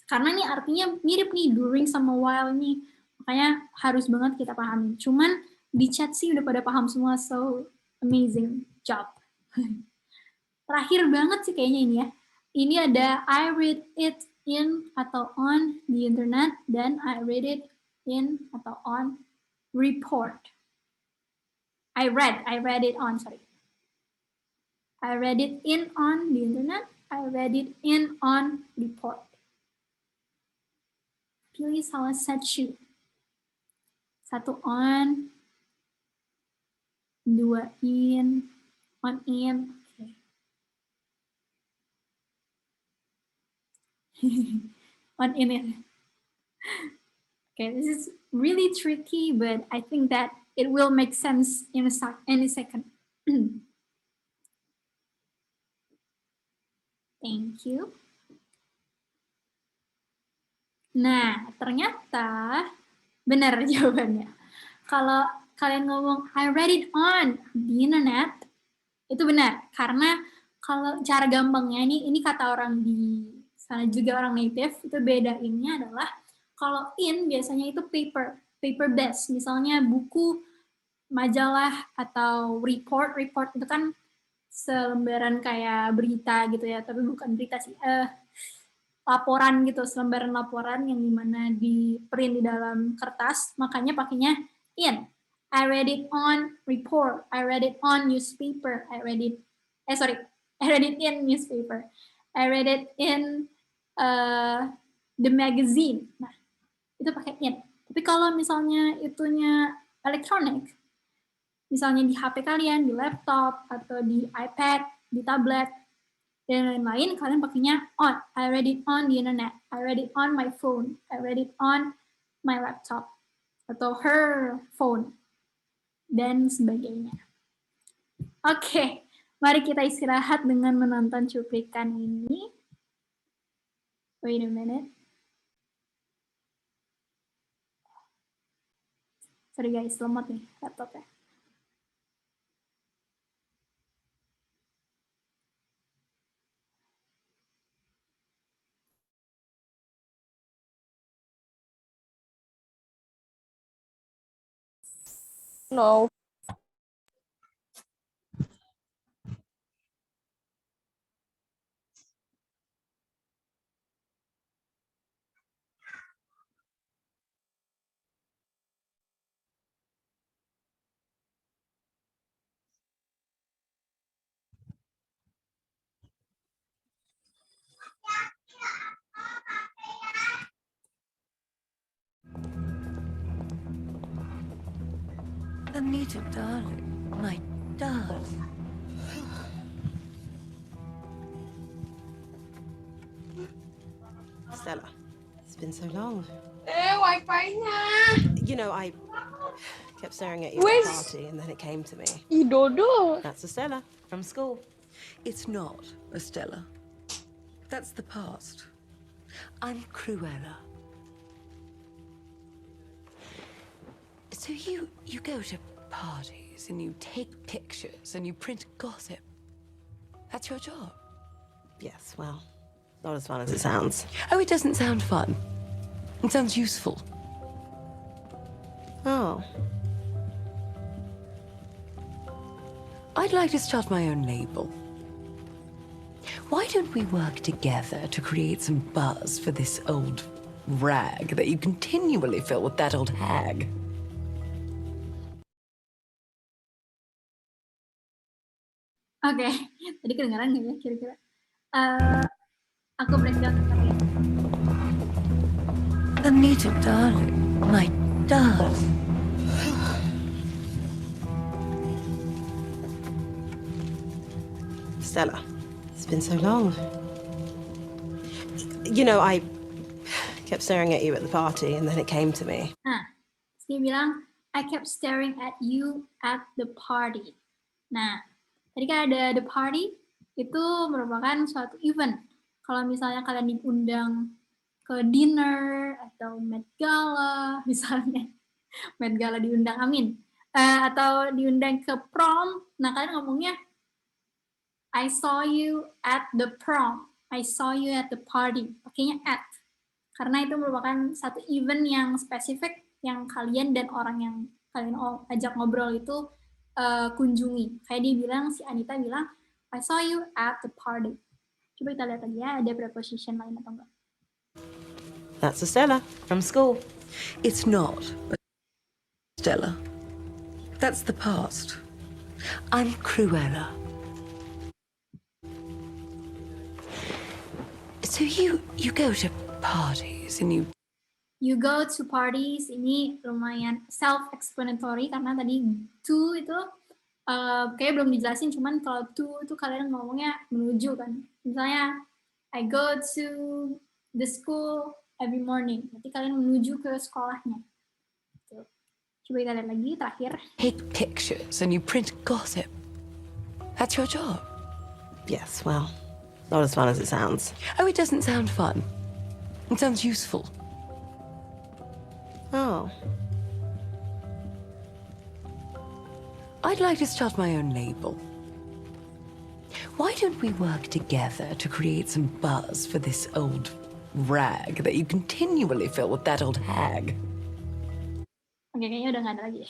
Karena nih artinya mirip nih during sama while nih. Makanya harus banget kita pahami. Cuman di chat sih udah pada paham semua, so amazing job. Terakhir banget sih kayaknya ini ya. Ini ada I read it in atau on the internet, dan I read it in atau on report. I read it on, sorry. I read it in on the internet, I read it in on report. Pilih salah satu. 1 on, 2 in, on in. On in it. Okay, this is really tricky, but I think that it will make sense in a second. Thank you. Nah, ternyata benar jawabannya. Kalau kalian ngomong I read it on the internet, itu benar. Karena kalau cara gampangnya ini kata orang di sana juga, orang native, itu bedainnya adalah kalau in biasanya itu paper based. Misalnya buku, majalah, atau report itu kan selembaran kayak berita gitu ya, tapi bukan berita sih, laporan gitu, selembaran laporan yang dimana di print di dalam kertas, makanya pakainya in. I read it on report, I read it on newspaper, I read it in newspaper, I read it in the magazine. Nah, itu pakai in. Tapi kalau misalnya itunya elektronik, misalnya di HP kalian, di laptop, atau di iPad, di tablet, dan lain-lain, kalian pakainya on. I read it on the internet. I read it on my phone. I read it on my laptop. Atau her phone. Dan sebagainya. Oke, mari kita istirahat dengan menonton cuplikan ini. Wait a minute. Sorry guys, lemot nih laptopnya. No. Anita, darling, my darling. Stella, it's been so long. Wi-Fi-nya. You know, I kept staring at you at Where's- the party, and then it came to me. Dodo. That's Estella from school. It's not Estella. That's the past. I'm Cruella. So you go to parties and you take pictures and you print gossip. That's your job. Yes, well, not as fun as it sounds. Oh, it doesn't sound fun. It sounds useful. Oh, I'd like to start my own label. Why don't we work together to create some buzz for this old rag that you continually fill with that old hag? Oke, tadi kedengaran nggak ya kira-kira? Aku breakdown bentar ya. Anita, darling, my darling. Stella, it's been so long. You know, I kept staring at you at the party, and then it came to me. Nah, terus dia bilang, I kept staring at you at the party. Nah, tadi kan ada the party, itu merupakan suatu event. Kalau misalnya kalian diundang ke dinner atau Met Gala, misalnya. Met Gala diundang, amin. Atau diundang ke prom, nah kalian ngomongnya, I saw you at the prom. I saw you at the party. Pakainya at. Karena itu merupakan satu event yang spesifik yang kalian dan orang yang kalian ajak ngobrol itu kunjungi. Kayak dia bilang, si Anita bilang, I saw you at the party. Coba kita lihat lagi ya, ada preposition lain atau enggak. That's Estella from school. It's not Stella. That's the past. I'm Cruella. So you go to parties and You go to parties, ini lumayan self-explanatory karena tadi to itu kayaknya belum dijelasin, cuman kalau to itu kalian ngomongnya menuju kan. Misalnya, I go to the school every morning. Berarti kalian menuju ke sekolahnya. Gitu. Coba kita lihat lagi, terakhir. take pictures and you print gossip. That's your job. Yes, well, not as fun as it sounds. Oh, it doesn't sound fun. It sounds useful. Oh, I'd like to start my own label. Why don't we work together to create some buzz for this old rag that you continually fill with that old hag? Oke, kayaknya udah nggak ada lagi.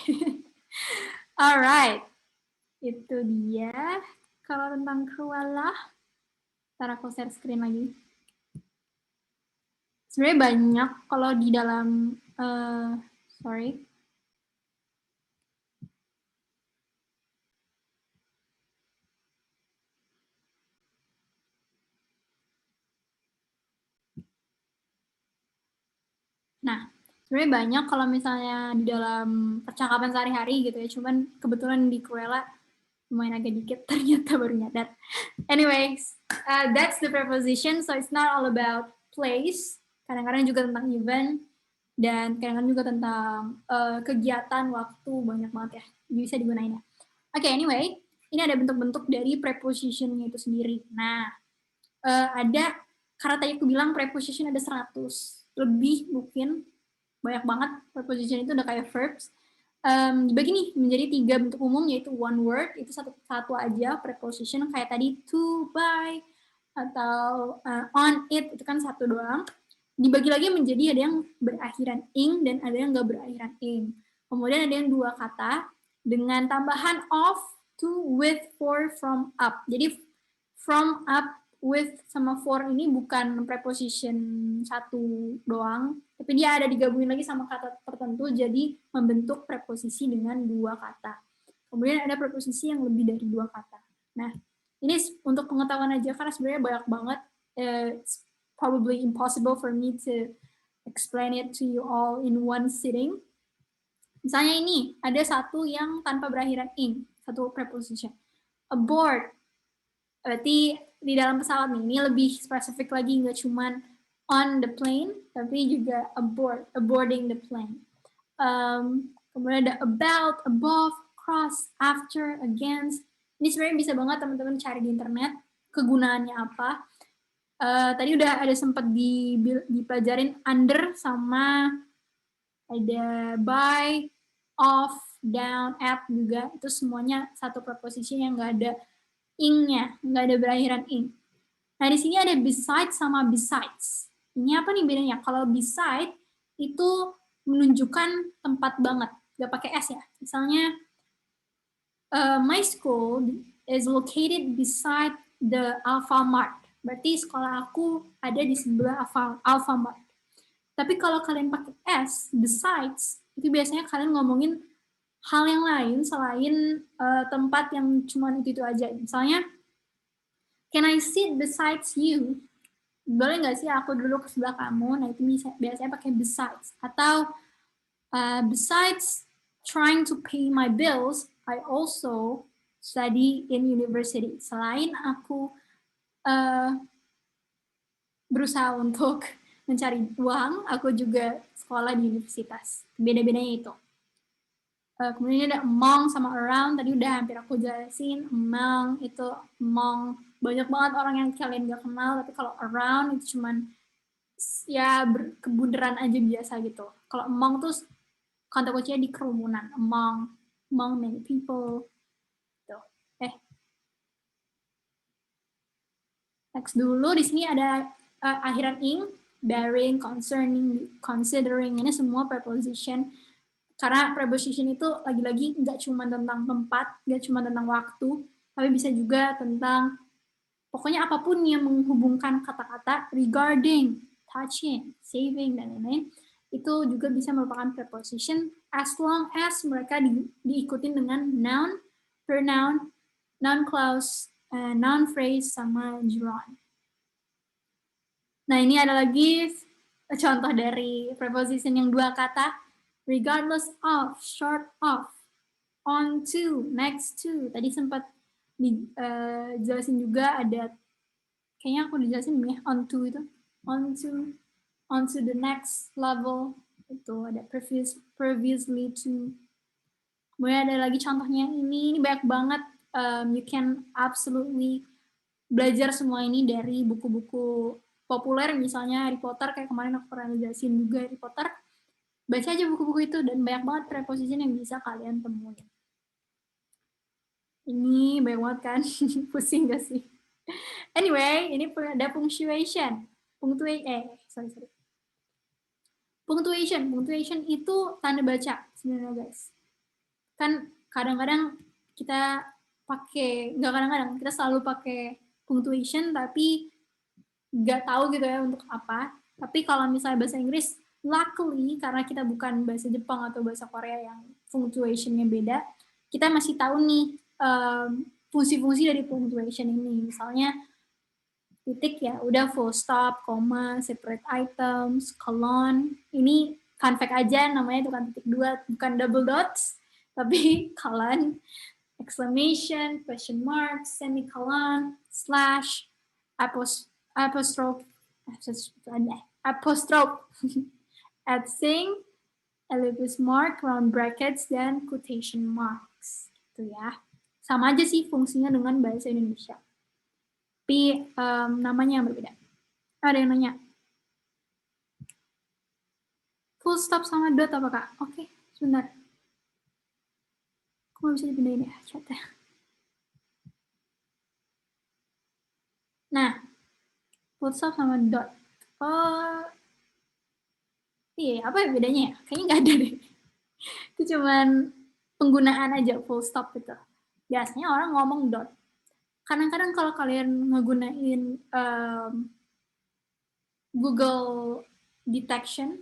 Alright, itu dia. Kalau tentang Cruella, ntar aku share screen lagi. Sebenarnya banyak kalau di dalam, sorry. Nah, sebenarnya banyak kalau misalnya di dalam percakapan sehari-hari gitu ya, cuman kebetulan di Cruella lumayan agak dikit, ternyata baru nyadar. Anyways, that's the preposition, so it's not all about place, kadang-kadang juga tentang event, dan kadang-kadang juga tentang kegiatan, waktu, banyak banget ya, bisa digunain ya. Oke, anyway, ini ada bentuk-bentuk dari prepositionnya itu sendiri. Nah, ada, karena tadi aku bilang preposition ada 100, lebih mungkin, banyak banget preposition itu udah kayak verbs. Dibagi nih menjadi 3 bentuk umum, yaitu one word, itu satu aja preposition, kayak tadi to, by, atau on, it, itu kan satu doang. Dibagi lagi menjadi ada yang berakhiran ing dan ada yang nggak berakhiran ing. Kemudian ada yang 2 kata dengan tambahan of, to, with, for, from, up. Jadi from, up, with, sama for ini bukan preposition satu doang, tapi dia ada digabungin lagi sama kata tertentu, jadi membentuk preposisi dengan 2 kata. Kemudian ada preposisi yang lebih dari 2 kata. Nah, ini untuk pengetahuan aja, karena sebenarnya banyak banget. It's probably impossible for me to explain it to you all in one sitting. Misalnya ini, ada satu yang tanpa berakhiran ing, satu preposition. Aboard, berarti di dalam pesawat nih, ini lebih spesifik lagi, nggak cuman on the plane, tapi juga aboarding the plane. Kemudian ada about, above, across, after, against. Ini sebenarnya bisa banget teman-teman cari di internet, kegunaannya apa. Tadi udah ada sempat dipelajarin under sama ada by, off, down, at juga. Itu semuanya satu preposition yang nggak ada ing-nya, nggak ada berakhiran ing. Nah, di sini ada beside sama besides. Ini apa nih bedanya? Kalau beside itu menunjukkan tempat banget, nggak pakai s ya. Misalnya, my school is located beside the Alfamart. Berarti sekolah aku ada di sebelah Alfamart. Tapi kalau kalian pakai s, besides, itu biasanya kalian ngomongin hal yang lain selain tempat yang cuma itu aja. Misalnya, can I sit besides you? Boleh nggak sih aku duduk sebelah kamu? Nah, itu biasanya pakai besides. Atau besides trying to pay my bills, I also study in university. Selain aku berusaha untuk mencari uang, aku juga sekolah di universitas. Beda-bedanya itu. Kemudian ada among sama around, tadi udah hampir aku jelasin. Among itu among banyak banget orang yang kalian gak kenal, tapi kalau around itu cuman ya berkebunderan aja biasa gitu. Kalau among tuh kata kuncinya di kerumunan, among many people. Gitu. Next dulu, di sini ada akhiran ing, bearing, concerning, considering, ini semua preposition. Karena preposition itu lagi-lagi nggak cuma tentang tempat, nggak cuma tentang waktu, tapi bisa juga tentang pokoknya apapun yang menghubungkan kata-kata regarding, touching, saving, dan lain-lain, itu juga bisa merupakan preposition as long as mereka diikutin dengan noun, pronoun, noun clause, noun phrase, sama gerund. Nah, ini ada lagi contoh dari preposition yang dua kata, regardless of, short of, on to, next to. Tadi sempat dijelasin juga ada, kayaknya aku dijelasin ya, on to itu. On to the next level. Itu ada previously to. Kemudian ada lagi contohnya ini banyak banget. You can absolutely belajar semua ini dari buku-buku populer, misalnya Harry Potter, kayak kemarin aku pernah jelasin juga Harry Potter. Baca aja buku-buku itu, dan banyak banget preposition yang bisa kalian temuin. Ini banyak banget kan? Pusing gak sih? Anyway, ini ada punctuation. Punctuation itu tanda baca sebenarnya guys. Kan kadang-kadang kita nggak kadang-kadang, kita selalu pakai punctuation tapi nggak tahu gitu ya untuk apa. Tapi kalau misalnya bahasa Inggris, luckily karena kita bukan bahasa Jepang atau bahasa Korea yang punctuation-nya beda, kita masih tahu nih fungsi-fungsi dari punctuation ini. Misalnya titik ya, udah full stop, koma, separate items, colon. Ini fun fact aja, namanya bukan titik dua, bukan double dots, tapi colon, exclamation, question mark, semicolon, slash, apostrophe, at sing, ellipsis mark, round brackets, dan quotation marks. Gitu ya. Sama aja sih fungsinya dengan bahasa Indonesia. Tapi namanya yang berbeda. Ada yang nanya. Full stop sama dot apa kak? Oke, sebentar. Kok nggak bisa dipindahin ya chatnya? Nah, full stop sama dot. Oh, iya, apa ya bedanya ya? Kayaknya nggak ada deh. Itu cuman penggunaan aja full stop gitu. Biasanya orang ngomong dot. Kadang-kadang kalau kalian ngegunain Google dictation,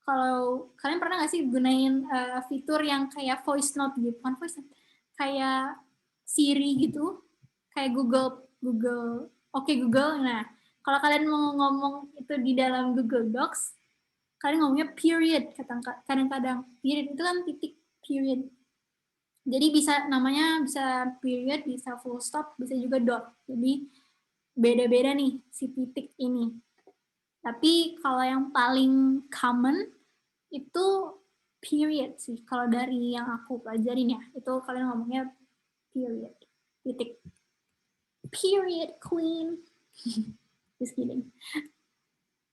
kalau kalian pernah nggak sih gunain fitur yang kayak voice note gitu, bukan voice note, kayak Siri gitu, kayak Google, Oke Google. Nah, kalau kalian mau ngomong itu di dalam Google Docs, kalian ngomongnya period, kadang-kadang period itu kan titik, period. Jadi bisa namanya bisa period, bisa full stop, bisa juga dot. Jadi beda-beda nih si titik ini. Tapi kalau yang paling common itu period sih. Kalau dari yang aku pelajarin ya, itu kalian ngomongnya period, titik. Period, queen. Just kidding.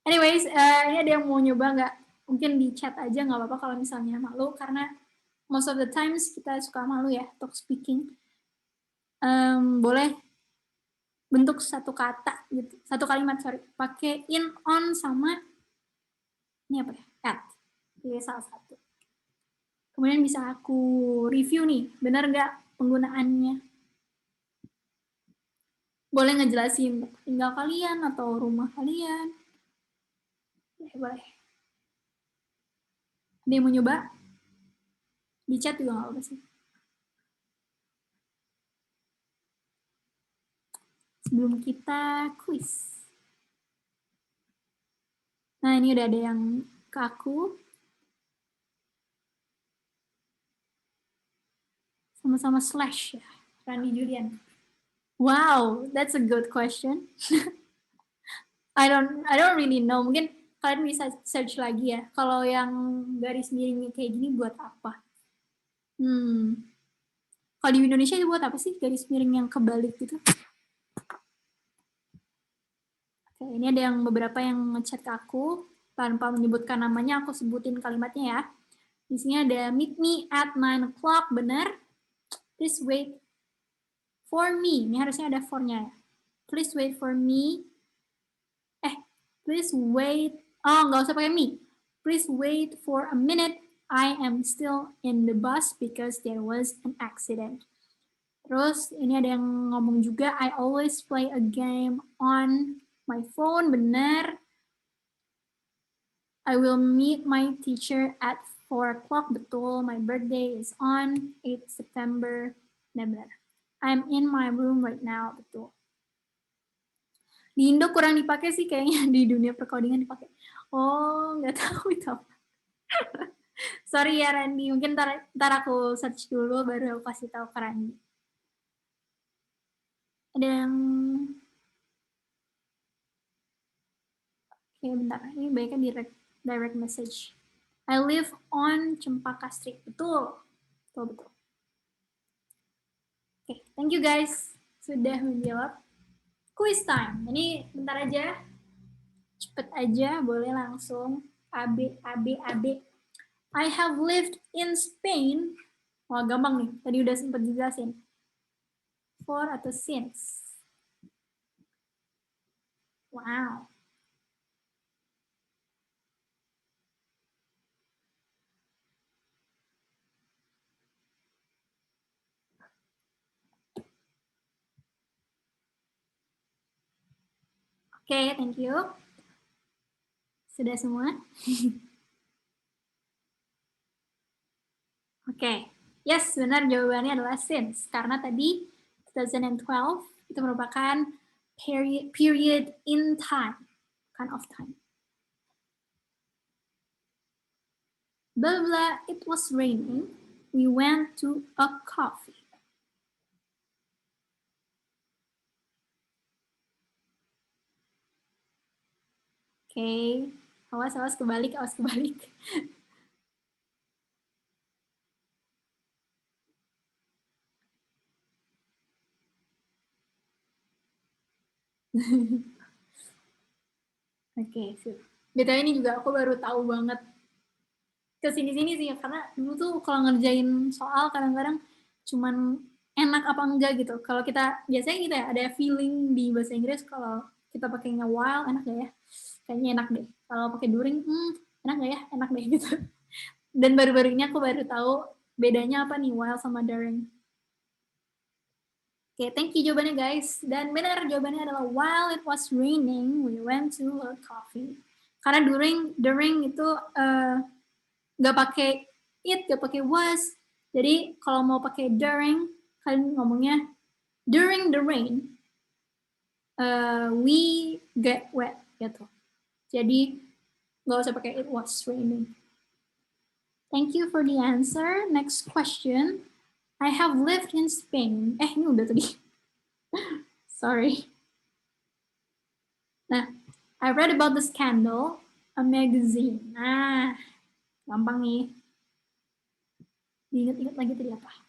Anyways, ini ada yang mau nyoba nggak? Mungkin di chat aja, nggak apa-apa kalau misalnya malu, karena most of the times kita suka malu ya, talk speaking. Boleh bentuk satu kata, gitu, satu kalimat, sorry, pakai in, on, sama, ini apa ya, at. Jadi salah satu. Kemudian bisa aku review nih, benar nggak penggunaannya? Boleh ngejelasin tinggal kalian atau rumah kalian. Boleh. Ada yang mau nyoba? Di chat juga nggak apa-apa sih. Sebelum kita quiz. Nah, ini udah ada yang ke aku. Sama-sama slash ya, Randy Julian. Wow, that's a good question. I don't really know. Mungkin kalian bisa search lagi ya. Kalau yang garis miringnya kayak gini buat apa? Kalau di Indonesia itu buat apa sih garis miring yang kebalik gitu? Oke, ini ada yang beberapa yang ngechat ke aku tanpa menyebutkan namanya, aku sebutin kalimatnya ya. Di sini ada meet me at 9 o'clock, benar? Please wait for me. Ini harusnya ada for-nya ya. Please wait for me. Please wait. Oh, nggak usah pakai me. Please wait for a minute. I am still in the bus because there was an accident. Terus ini ada yang ngomong juga, I always play a game on my phone, benar. I will meet my teacher at 4 o'clock, betul. My birthday is on 8 September, benar. I'm in my room right now, betul. Di Indo kurang dipakai sih kayaknya, di dunia perkodingan dipakai. Oh, nggak tahu itu apa. Sorry ya Randy, mungkin ntar aku search dulu baru aku kasih tahu ke Randy. Ada yang... Oke, bentar. Ini baiknya direct message. I live on Cempaka Street. Betul. Betul. Oke, thank you guys. Sudah menjawab. Quiz time. Ini bentar aja. Cepet aja, boleh langsung. AB. I have lived in Spain. Wah, gampang nih. Tadi udah sempat dijelasin. For atau since. Wow. Oke, thank you. Sudah semua? Oke. Yes, benar jawabannya adalah since. Karena tadi 2012 itu merupakan period in time. Kind of time. Blah, blah, it was raining. We went to a coffee. Oke. Awas kebalik. Oke, sip. BTW ini juga aku baru tahu banget kesini-sini sih, karena dulu tuh kalau ngerjain soal kadang-kadang cuman enak apa enggak gitu. Kalau kita biasanya gitu ya, ada feeling di bahasa Inggris kalau kita pakainya while enak gak ya? Kayaknya enak deh. Kalau pakai during, enak gak ya? Enak deh gitu. Dan baru-baru ini aku baru tahu bedanya apa nih while sama during. Oke, thank you jawabannya guys. Dan benar jawabannya adalah while it was raining, we went to a coffee. Karena during itu nggak pakai it, nggak pakai was. Jadi kalau mau pakai during, kalian ngomongnya during the rain, we get wet gitu. Jadi Nggak usah pakai it was raining. Thank you for the answer. Next question. I have lived in Spain. Ini udah tadi. Sorry. Nah, I read about the scandal, a magazine. Nah, gampang nih. Diingat-ingat lagi tadi apa?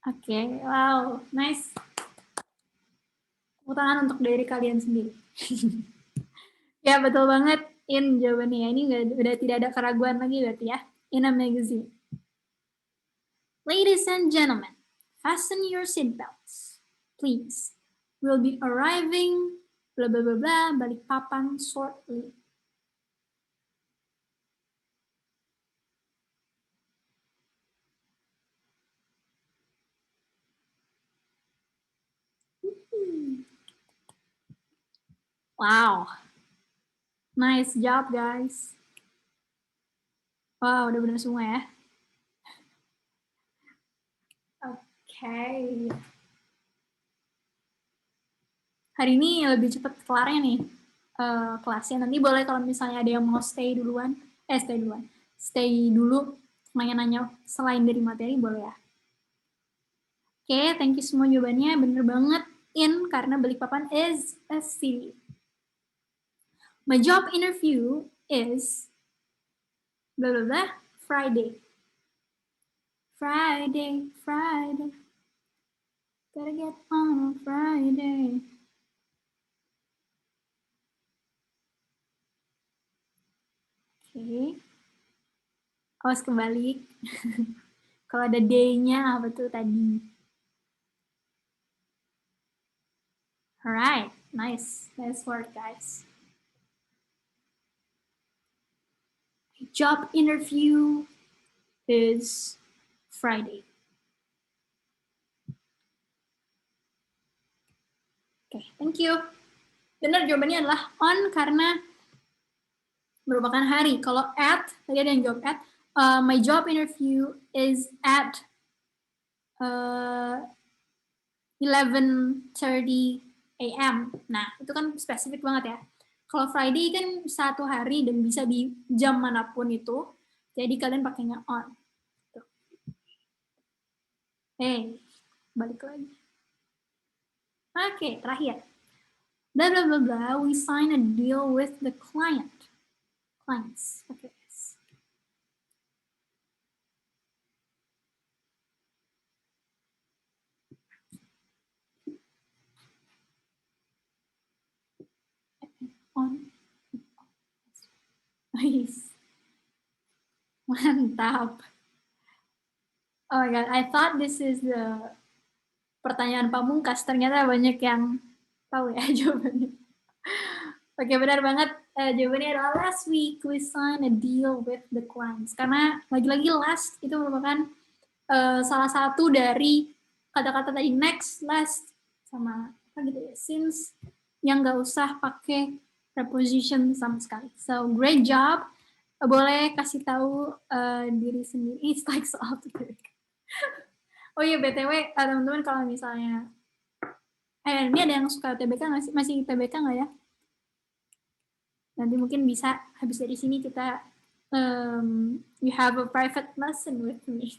Oke, wow, nice. Tepuk tangan untuk diri kalian sendiri. Ya, betul banget. In jawabannya. Ini udah tidak ada keraguan lagi berarti ya. In a magazine. Ladies and gentlemen, fasten your seatbelts. Please. We'll be arriving, blah, blah, blah, blah, Balikpapan shortly. Wow. Nice job, guys. Wow, udah benar semua ya. Oke. Hari ini lebih cepat kelarnya nih kelasnya. Nanti boleh kalau misalnya ada yang mau stay dulu, nanya-nanya selain dari materi, boleh ya. Oke, thank you semua jawabannya. Bener banget, in, karena Balikpapan is a city. My job interview is blah, blah, blah, Friday. Friday. Gotta get on Friday. Oke. Awas kebalik. Kalau ada day-nya, apa tuh tadi? Alright, nice work, guys. Job interview is Friday. Okay, thank you. Benar, jawabannya adalah on karena merupakan hari. Kalau at, tadi ada yang jawab at. My job interview is at 11:30 a.m. Nah, itu kan spesifik banget ya. Kalau Friday kan satu hari dan bisa di jam manapun itu, jadi kalian pakainya on. Balik lagi. Oke, terakhir. Blah, blah, blah, blah, we sign a deal with the clients. Okay. On. Nice. Mantap. Oh my god, I thought this is the pertanyaan pamungkas. Ternyata banyak yang tahu ya jawabannya. Oke, benar banget. Jawabannya adalah last week we signed a deal with the clients. Karena lagi-lagi last itu merupakan salah satu dari kata-kata tadi next, last, sama apa gitu ya, since yang nggak usah pakai preposition sama sekali. So, great job. Boleh kasih tahu diri sendiri. It's like soal TBK. Oh iya, BTW, teman-teman kalau misalnya ini ada yang suka TBK nggak sih? Masih TBK nggak ya? Nanti mungkin bisa habis dari sini kita you have a private lesson with me.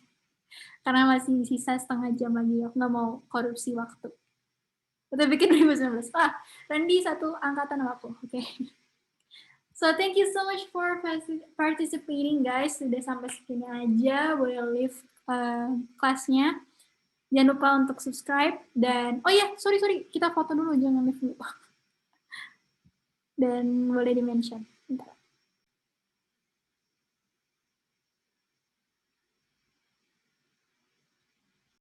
Karena masih sisa setengah jam lagi, aku nggak mau korupsi waktu. Kita bikin 2019. Randy satu angkatan sama aku, oke. So, thank you so much for participating, guys. Sudah sampai segini aja, boleh leave kelasnya. Jangan lupa untuk subscribe. Dan, oh iya, sorry, kita foto dulu, jangan leave dulu. Dan boleh di-mention. Bentar.